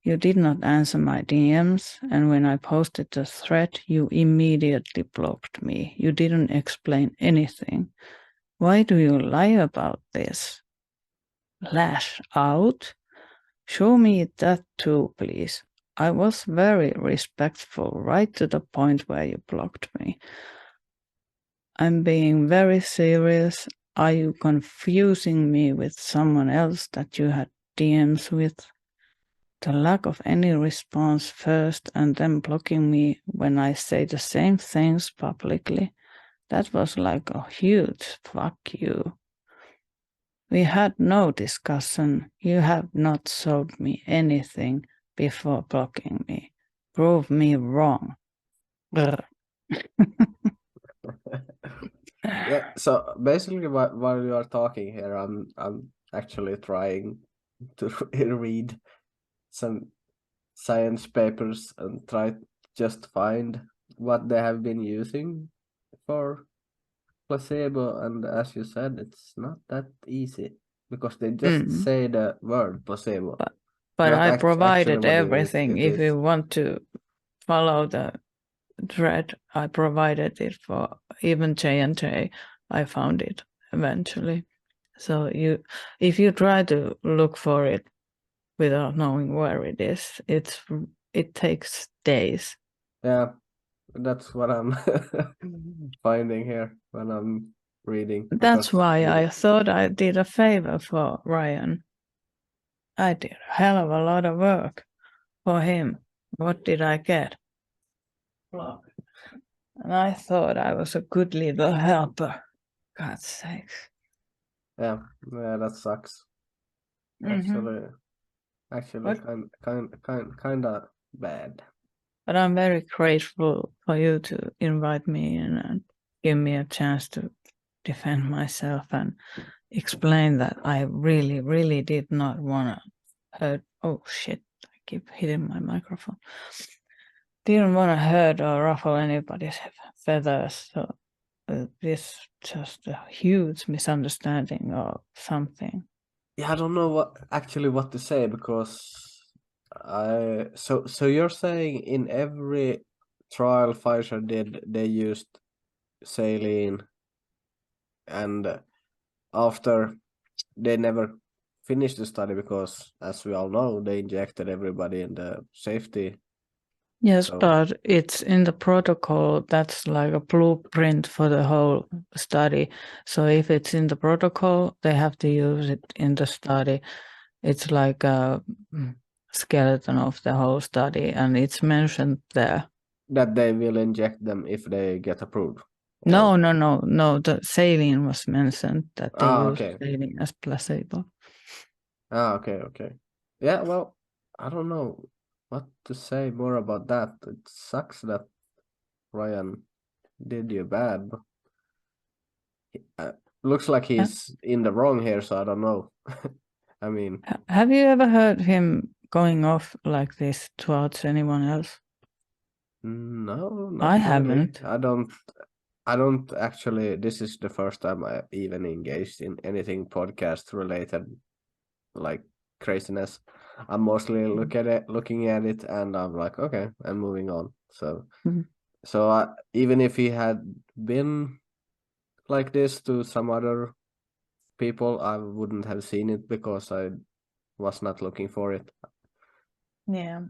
You did not answer my DMs, and when I posted the thread, you immediately blocked me. You didn't explain anything. Why do you lie about this? Lash out? Show me that too, please. I was very respectful, right to the point where you blocked me. I'm being very serious. Are you confusing me with someone else that you had DMs with? The lack of any response first and then blocking me when I say the same things publicly. That was like a huge fuck you. We had no discussion. You have not showed me anything before blocking me. Prove me wrong. Brr. Yeah, so basically while you are talking here, I'm actually trying to read some science papers and try just find what they have been using for placebo, and as you said, it's not that easy because they just say the word placebo. But not I actually provided what everything. it If is. you want to follow the thread, I provided it for even J&J. I found it eventually. So if you try to look for it without knowing where it is, it takes days. Yeah, that's what I'm finding here when I'm reading. That's why I thought I did a favor for Ryan. I did a hell of a lot of work for him. What did I get? And I thought I was a good little helper. God's sakes. Yeah, that sucks. Mhm. Actually, kind of bad. But I'm very grateful for you to invite me in and give me a chance to defend myself and explain that I really, really did not want to hurt. Oh shit, I keep hitting my microphone. Didn't want to hurt or ruffle anybody's feathers. So this just a huge misunderstanding or something. Yeah, I don't know what to say because so you're saying in every trial Pfizer did, they used saline, and after they never finished the study because, as we all know, they injected everybody in the safety. Yes, So but it's in the protocol. That's like a blueprint for the whole study. So if it's in the protocol, they have to use it in the study. It's like a skeleton of the whole study, and it's mentioned there. that they will inject them if they get approved. No. The saline was mentioned that they use Okay. saline as placebo. Okay. Yeah, well, I don't know what to say more about that. It sucks that Ryan did you bad. Looks like he's in the wrong here, so I don't know. I mean, have you ever heard him going off like this towards anyone else? no, not I really. haven't. I don't actually. This is the first time I even engaged in anything podcast related, like craziness. I'm mostly looking at it, and I'm like, okay, and moving on. So, even if he had been like this to some other people, I wouldn't have seen it because I was not looking for it. Yeah.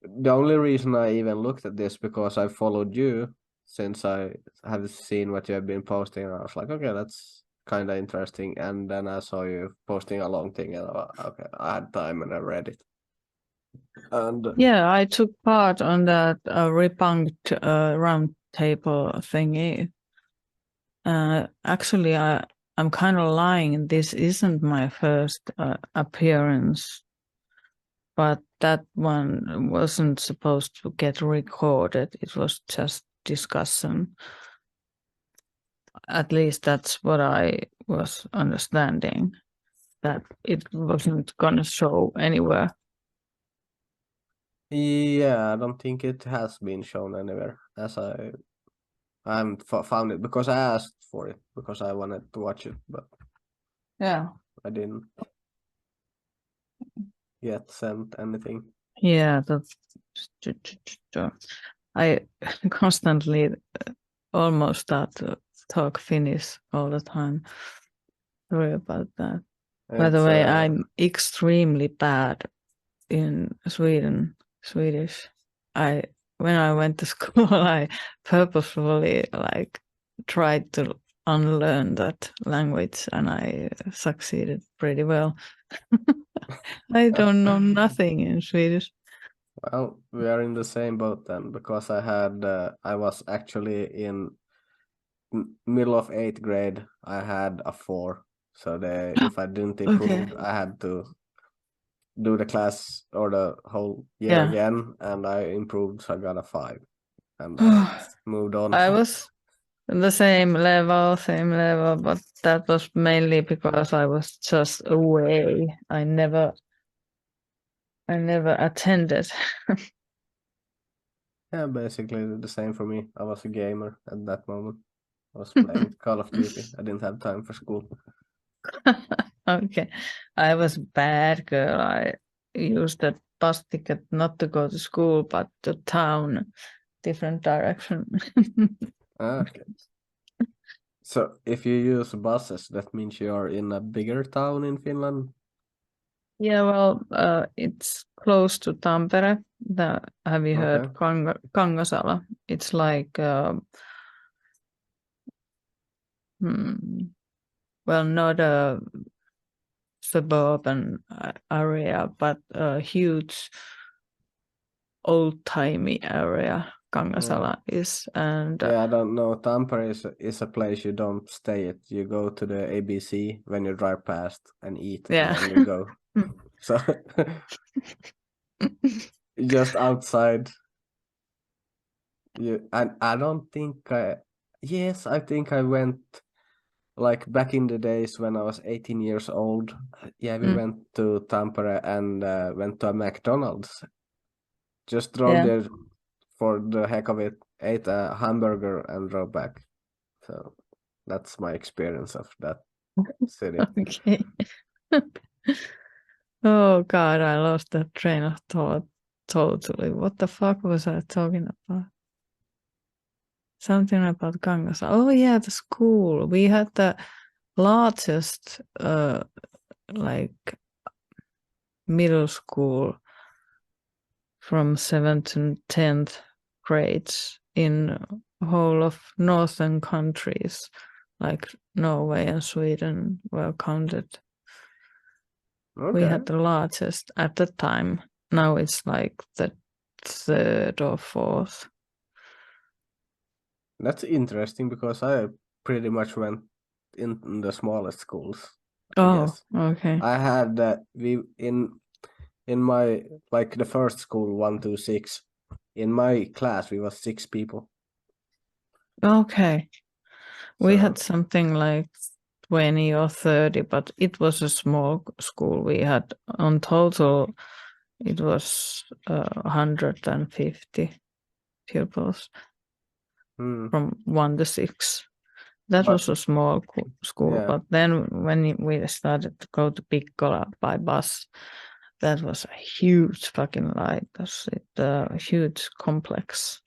The only reason I even looked at this because I followed you since I have seen what you have been posting, and I was like, okay, that's kind of interesting. And then I saw you posting a long thing, and okay, I had time and I read it. And yeah, I took part on that repunked round table thingy. Actually, I'm kind of lying. This isn't my first appearance, but that one wasn't supposed to get recorded. It was just discussion. At least that's what I was understanding, that it wasn't going to show anywhere. yeah, I don't think it has been shown anywhere, as I haven't found it because I asked for it because I wanted to watch it, but yeah, I didn't yet send anything. Yeah, that's. I constantly almost start to talk Finnish all the time. Sorry about that. By the way, I'm extremely bad in Swedish. When I went to school, I purposefully tried to unlearn that language, and I succeeded pretty well. I don't know nothing in Swedish. Well, we are in the same boat then, because I was actually in middle of 8th grade. I had a 4, so if I didn't improve, I had to do the class or the whole year again, and I improved, so I got a 5, and I moved on. I was in the same level, but that was mainly because I was just away. I never attended. Yeah, basically the same for me. I was a gamer at that moment. I was playing Call of Duty. I didn't have time for school. Okay, I was a bad girl. I used that bus ticket not to go to school, but to town, different direction. Okay. So if you use buses, that means you're in a bigger town in Finland? Yeah, well, it's close to Tampere. Have you heard Kangasala? It's like, well, not a suburban area, but a huge old-timey area. Kangasala is, and yeah, I don't know. Tampere is a place you don't stay at. You go to the ABC when you drive past and eat, and then you go. So just outside. I don't think yes, I think I went like back in the days when I was 18 years old. Yeah, we went to Tampere and went to a McDonald's. Just drove there for the heck of it, ate a hamburger and drove back. So that's my experience of that city. Okay. Oh God, I lost that train of thought totally. What the fuck was I talking about? Something about Kangas. Oh yeah, the school. We had the largest like middle school from 7th to 10th grades in whole of northern countries, like Norway and Sweden were counted. Okay. We had the largest at the time. Now it's like the 3rd or 4th. That's interesting because I pretty much went in the smallest schools. I guess. Okay. I had we in my like the first school 1 to 6. In my class we was 6 people. Okay. We had something like 20 or 30, but it was a small school. We had on total, it was 150 pupils from 1 to 6. That was a small school, but then when we started to go to Piccola by bus, that was a huge fucking a huge complex.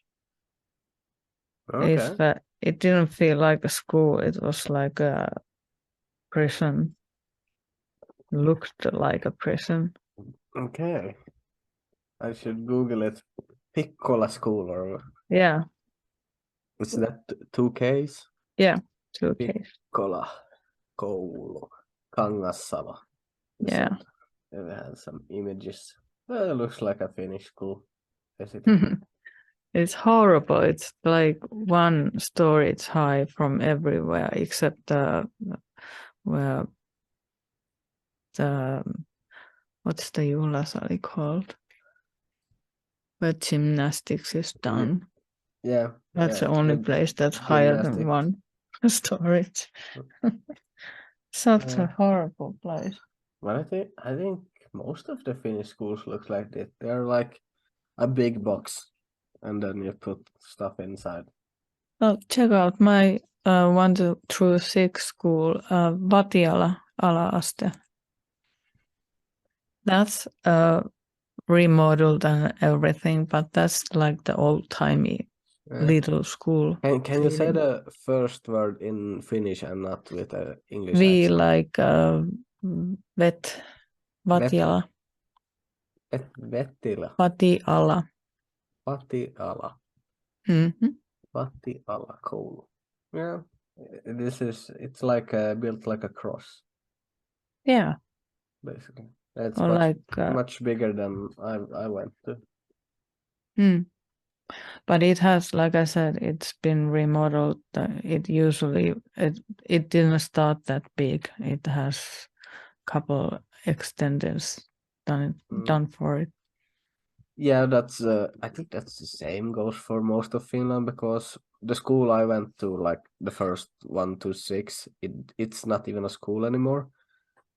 Okay. It didn't feel like a school. It was like a prison. Looked like a prison. Okay. I should Google it. Piccola school or is that 2 Ks? Yeah, 2 Ks. Piccola koulu. Kangassala. Yeah. It has some images. Well, it looks like a Finnish school. It's horrible. It's like one story. It's high from everywhere except where the what's the juhlasali called? Where gymnastics is done. Yeah. That's the only place that's higher than one storage. Such a horrible place. Well, I think most of the Finnish schools looks like this. They're like a big box, and then you put stuff inside. Well, check out my 1 through 6 school, Vatiala ala-aste. That's remodeled and everything, but that's like the old-timey little school. Can you say the first word in Finnish and not with an English We accent? like Vatiala. Vettila. Vatiala. Vatiala. Mm-hmm. Vatiala koulu. Yeah, it's like built like a cross, Yeah, basically. It's or like much bigger than I went to. But it has, like I said, it's been remodeled. It usually it didn't start that big. It has couple extenders done for it. Yeah, that's I think that's the same goes for most of Finland, because the school I went to, like the first 1 to 6, it's not even a school anymore.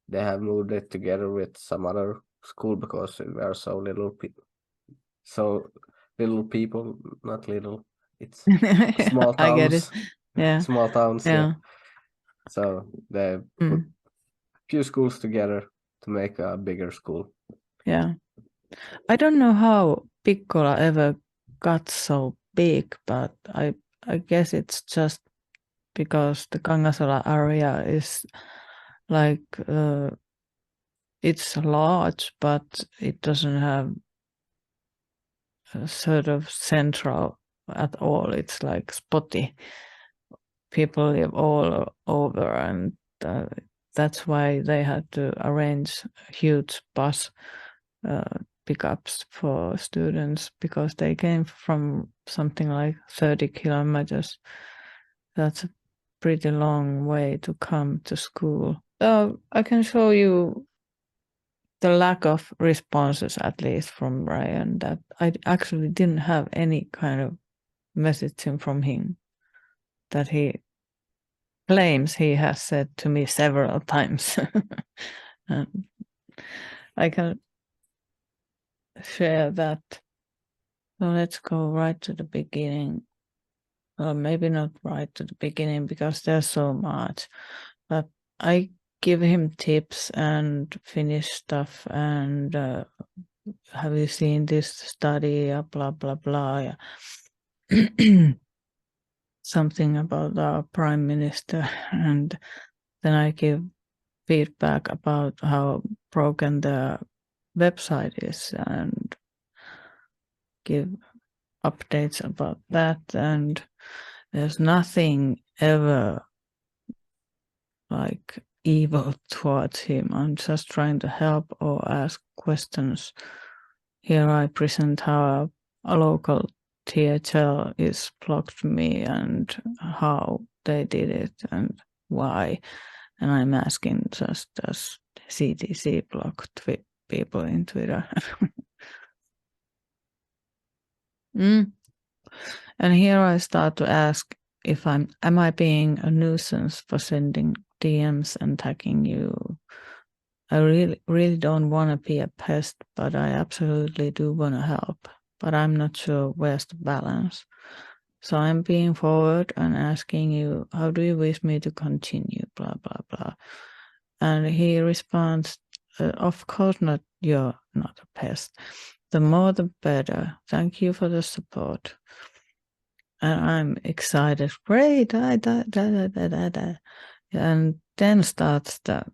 They have moved it together with some other school because we are so little people, not little. It's small I get it. towns, Yeah, small towns. Yeah. yeah. So they put few schools together to make a bigger school. Yeah. I don't know how Piccola ever got so big, but I guess it's just because the Kangasala area is like it's large, but it doesn't have a sort of central at all. It's like spotty. People live all over, and that's why they had to arrange huge bus pickups for students, because they came from something like 30 kilometers. That's a pretty long way to come to school. I can show you the lack of responses, at least from Ryan, that I actually didn't have any kind of messaging from him that he claims he has said to me several times. And I can share that. So let's go right to the beginning. Well, maybe not right to the beginning because there's so much, but I give him tips and finish stuff and have you seen this study, blah, blah, blah. Something about our prime minister. And then I give feedback about how broken the website is and give updates about that. And there's nothing ever like evil towards him. I'm just trying to help or ask questions. Here I present how a local THL is blocked me and how they did it and why. And I'm asking just as CTC blocked people in Twitter. And here I start to ask if am I being a nuisance for sending DMs and tagging you? I really don't want to be a pest, but I absolutely do want to help. But I'm not sure where's the balance. So I'm being forward and asking you, how do you wish me to continue? Blah, blah, blah. And he responds, of course not, you're not a pest. The more the better. Thank you for the support. And I'm excited. Great. And then starts the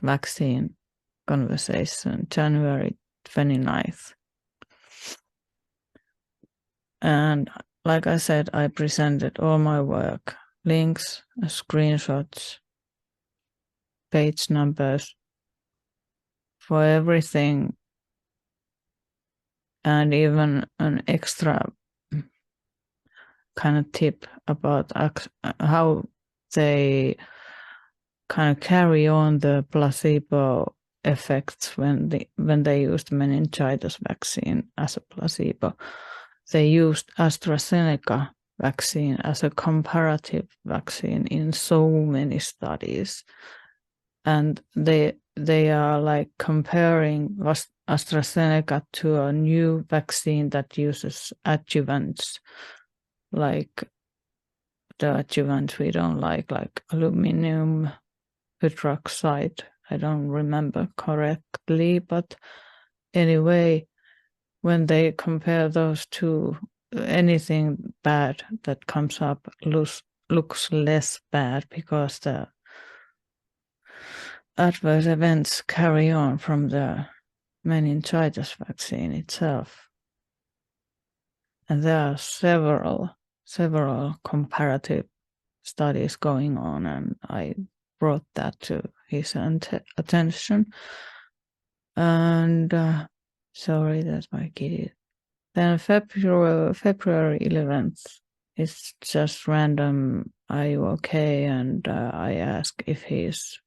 vaccine conversation, January 29th. And like I said, I presented all my work, links, screenshots, page numbers for everything, and even an extra kind of tip about how they kind of carry on the placebo effects when they used meningitis vaccine as a placebo. They used AstraZeneca vaccine as a comparative vaccine in so many studies, and they are like comparing AstraZeneca to a new vaccine that uses adjuvants, like the adjuvant we don't like aluminum hydroxide. I don't remember correctly, but anyway, when they compare those two, anything bad that comes up looks less bad because the adverse events carry on from the meningitis vaccine itself. And there are several comparative studies going on, and I brought that to his attention. And sorry, that's my kitty. Then February 11th, it's just random. Are you okay? And I ask if he's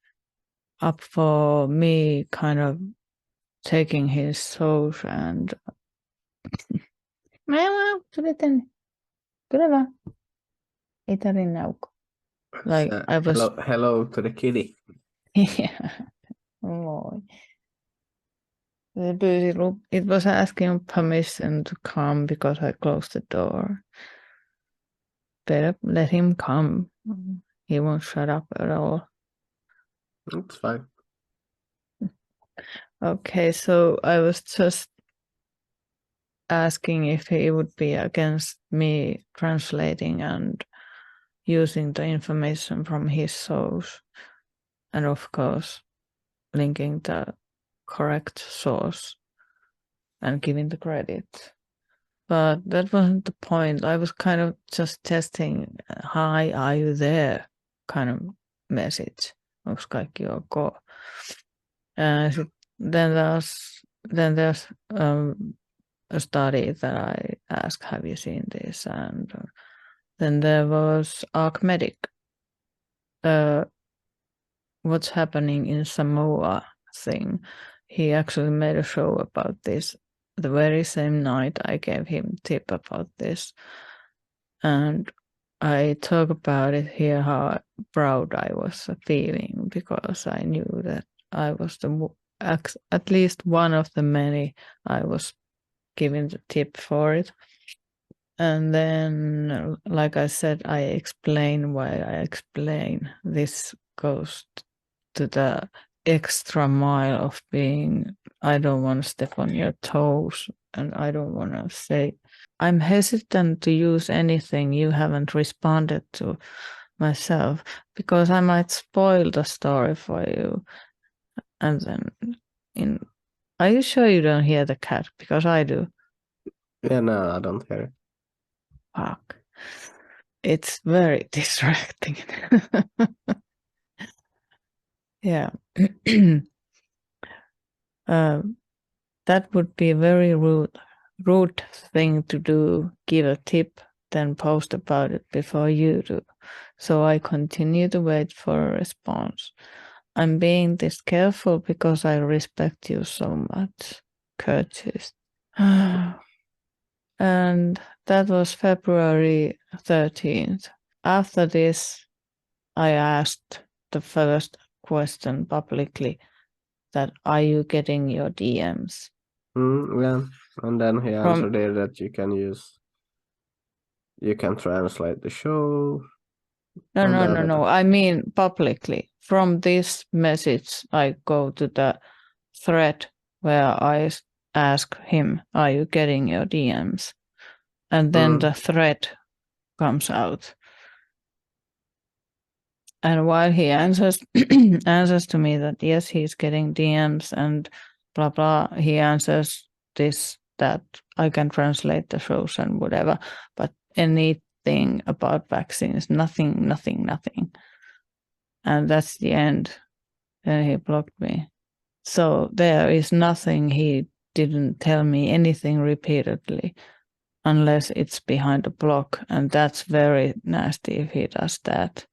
up for me kind of taking his soul and tuli tänne. Tule vaan. Ei tarvitse naukua. Like So, I was hello to the kitty. yeah. Moi. It was asking permission to come because I closed the door. Better let him come. He won't shut up at all. It's fine. Okay, so I was just asking if he would be against me translating and using the information from his source, and of course linking the correct source and giving the credit. But that wasn't the point. I was kind of just testing, hi, are you there kind of message. Onko kaikki ok? Then there's a study that I asked, have you seen this? And then there was Archmedic. What's happening in Samoa thing. He actually made a show about this the very same night I gave him tip about this. And I talk about it here, how proud I was feeling, because I knew that I was at least one of the many I was giving the tip for it. And then, like I said, I explain why I explain. This goes to the extra mile of being, I don't want to step on your toes, and I don't want to say, I'm hesitant to use anything you haven't responded to myself, because I might spoil the story for you. And then, are you sure you don't hear the cat? Because I do. Yeah, no, I don't hear it. Fuck. It's very distracting. Yeah. That would be a very rude thing to do, give a tip, then post about it before you do. So I continue to wait for a response. I'm being this careful because I respect you so much. Curtis. And that was February 13th. After this, I asked the first question publicly, that are you getting your DMs? Yeah, and then he answered it that you can translate the show. No. I mean publicly. From this message, I go to the thread where I ask him, are you getting your DMs? And then the thread comes out. And while he answers to me that yes, he's getting DMs and blah blah, he answers this, that I can translate the shows and whatever, but anything about vaccines, nothing. And that's the end. Then he blocked me. So there is nothing, he didn't tell me anything repeatedly unless it's behind a block, and that's very nasty if he does that.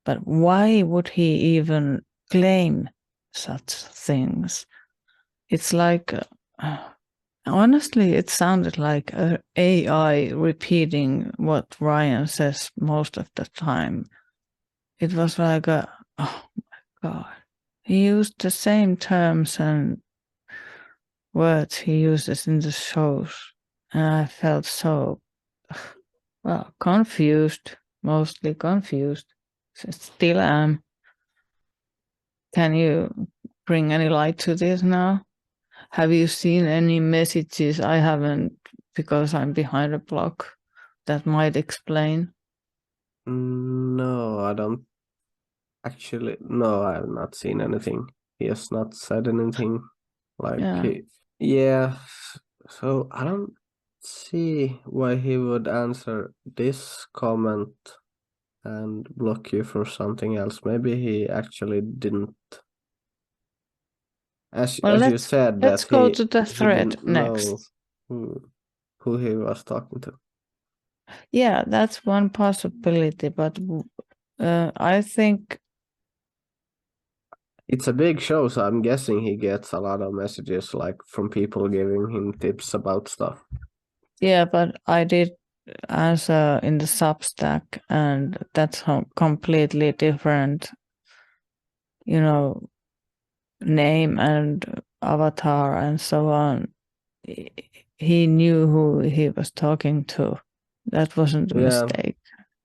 But why would he even claim such things? It's like, honestly, it sounded like an AI repeating what Ryan says most of the time. It was like oh my God. He used the same terms and words he uses in the shows. And I felt so, well, confused, mostly confused. Still am. Can you bring any light to this now? Have you seen any messages I haven't, because I'm behind a block, that might explain? No, I don't. Actually, no, I have not seen anything. He has not said anything. Like, yeah. So I don't see why he would answer this comment and block you for something else. Maybe he actually didn't. As you said, let's that go to the he thread didn't next. know who he was talking to. Yeah, that's one possibility, but I think it's a big show, so I'm guessing he gets a lot of messages like from people giving him tips about stuff. Yeah, but I did answer in the Substack, and that's completely different, name and avatar and so on. He knew who he was talking to. That wasn't a mistake.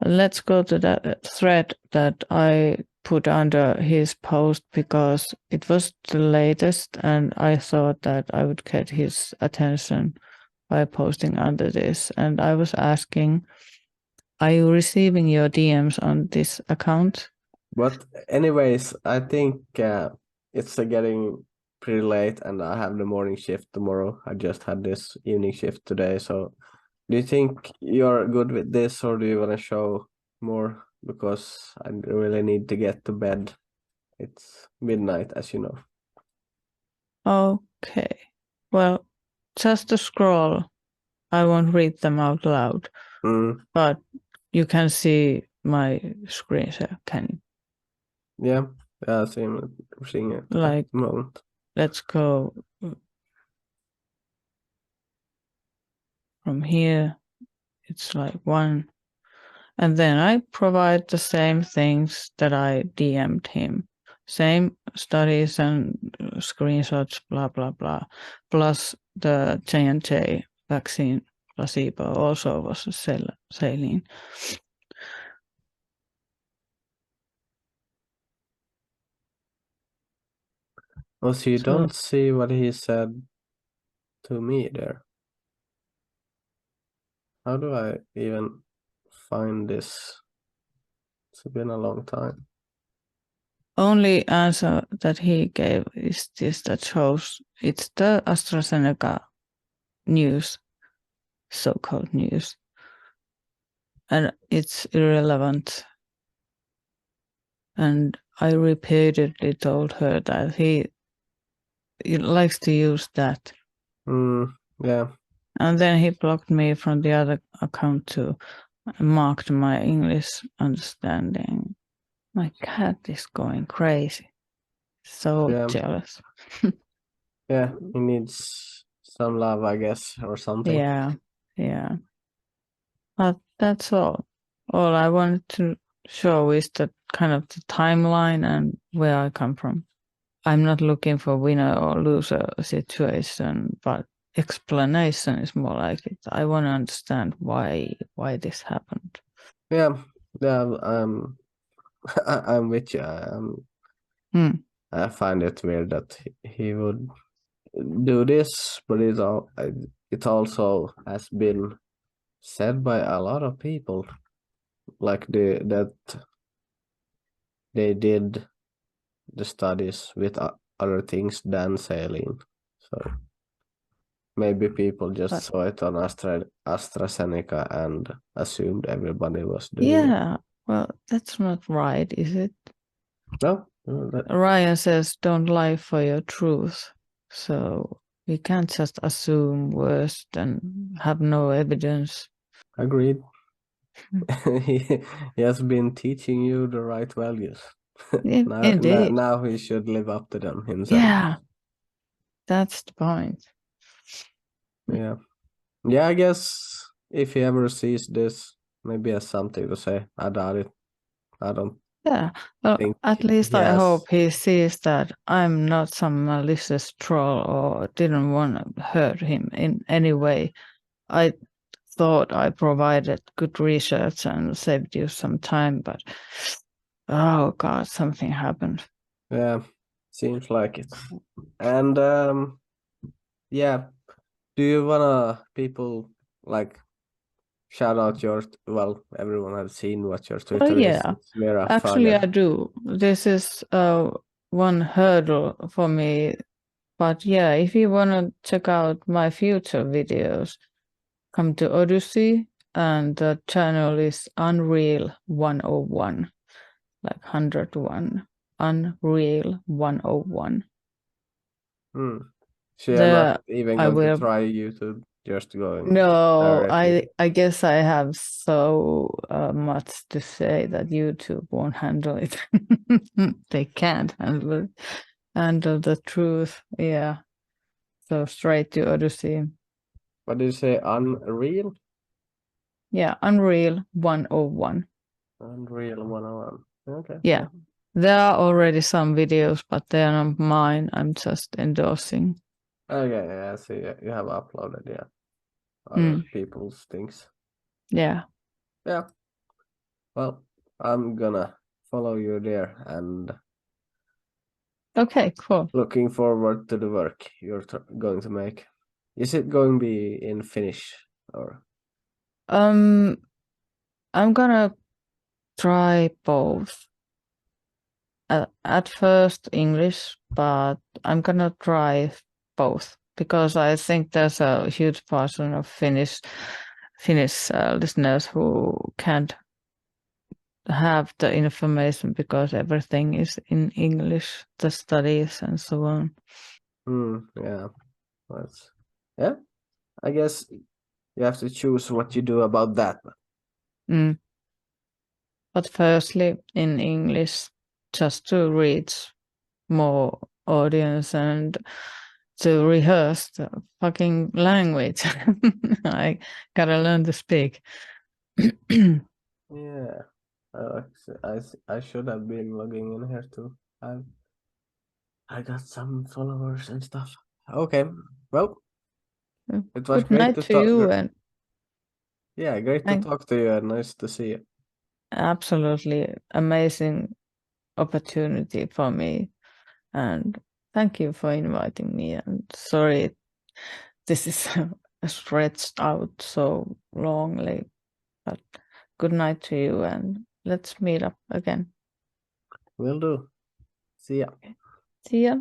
Let's go to that thread that I put under his post because it was the latest and I thought that I would get his attention by posting under this. And I was asking, are you receiving your DMs on this account? But anyways, I think it's getting pretty late and I have the morning shift tomorrow. I just had this evening shift today. So do you think you're good with this or do you want to show more? Because I really need to get to bed. It's midnight, as you know. Okay. Well, just to scroll. I won't read them out loud, but you can see my screen share, can you? Yeah, seeing it Like, at the moment. Let's go from here. It's like one. And then I provide the same things that I DM'd him. Same studies and screenshots, blah, blah, blah. Plus the J&J vaccine placebo also was saline. Oh, so you don't see what he said to me there. How do I even find this? It's been a long time. Only answer that he gave is this that shows it's the AstraZeneca news, so-called news. And it's irrelevant. And I repeatedly told her that he likes to use that. Yeah. And then he blocked me from the other account too, marked my English understanding. My cat is going crazy. So jealous. Yeah, he needs some love, I guess, or something. Yeah. But that's all. All I wanted to show is the kind of the timeline and where I come from. I'm not looking for winner or loser situation, but explanation is more like it. I want to understand why this happened. Yeah. I'm with you. I find it weird that he would do this, but it also has been said by a lot of people, like that they did the studies with other things than saline. So maybe people just saw it on AstraZeneca and assumed everybody was doing it. Well, that's not right, is it? No. Ryan says, don't lie for your truth. So we can't just assume worst and have no evidence. Agreed. He has been teaching you the right values. Now he should live up to them himself. Yeah, that's the point. Yeah. Yeah, I guess if he ever sees this, maybe he has something to say. I doubt it. I don't. Yeah, well, at least I hope he sees that I'm not some malicious troll or didn't want to hurt him in any way. I thought I provided good research and saved you some time, but oh God, something happened. Yeah, seems like it. And yeah, do you wanna people like shout out your everyone has seen what your Twitter is. It's Veera Actually, Fager. I do. This is one hurdle for me. But yeah, if you want to check out my future videos, come to Odyssey and the channel is Unreal 101, like 101. Unreal 101. So you're There not even I going to will. try YouTube, just going No, directly. I guess I have so much to say that YouTube won't handle it. They can't handle the truth. Yeah. So straight to Odyssey. What did you say? Unreal? Yeah, Unreal 101. Unreal 101. Okay. Yeah. There are already some videos, but they are not mine. I'm just endorsing. Okay, yeah, I see. You have uploaded, yeah, other people's things. Yeah. Yeah. Well, I'm gonna follow you there and Okay, cool. looking forward to the work you're going to make. Is it going to be in Finnish or? I'm gonna try both. At first English, but I'm gonna try both because I think there's a huge portion of Finnish listeners who can't have the information because everything is in English, the studies and so on. Yeah. Yeah. I guess you have to choose what you do about that. But firstly, in English, just to reach more audience and to rehearse the fucking language. I gotta learn to speak. Yeah. I should have been logging in here too. I got some followers and stuff. Okay. Well, it was Good great night to to talk. you, and Yeah, great to talk to you and nice to see you. absolutely amazing opportunity for me. And thank you for inviting me. And sorry, this is stretched out so longly. But good night to you, and let's meet up again. Will do. See ya. See ya.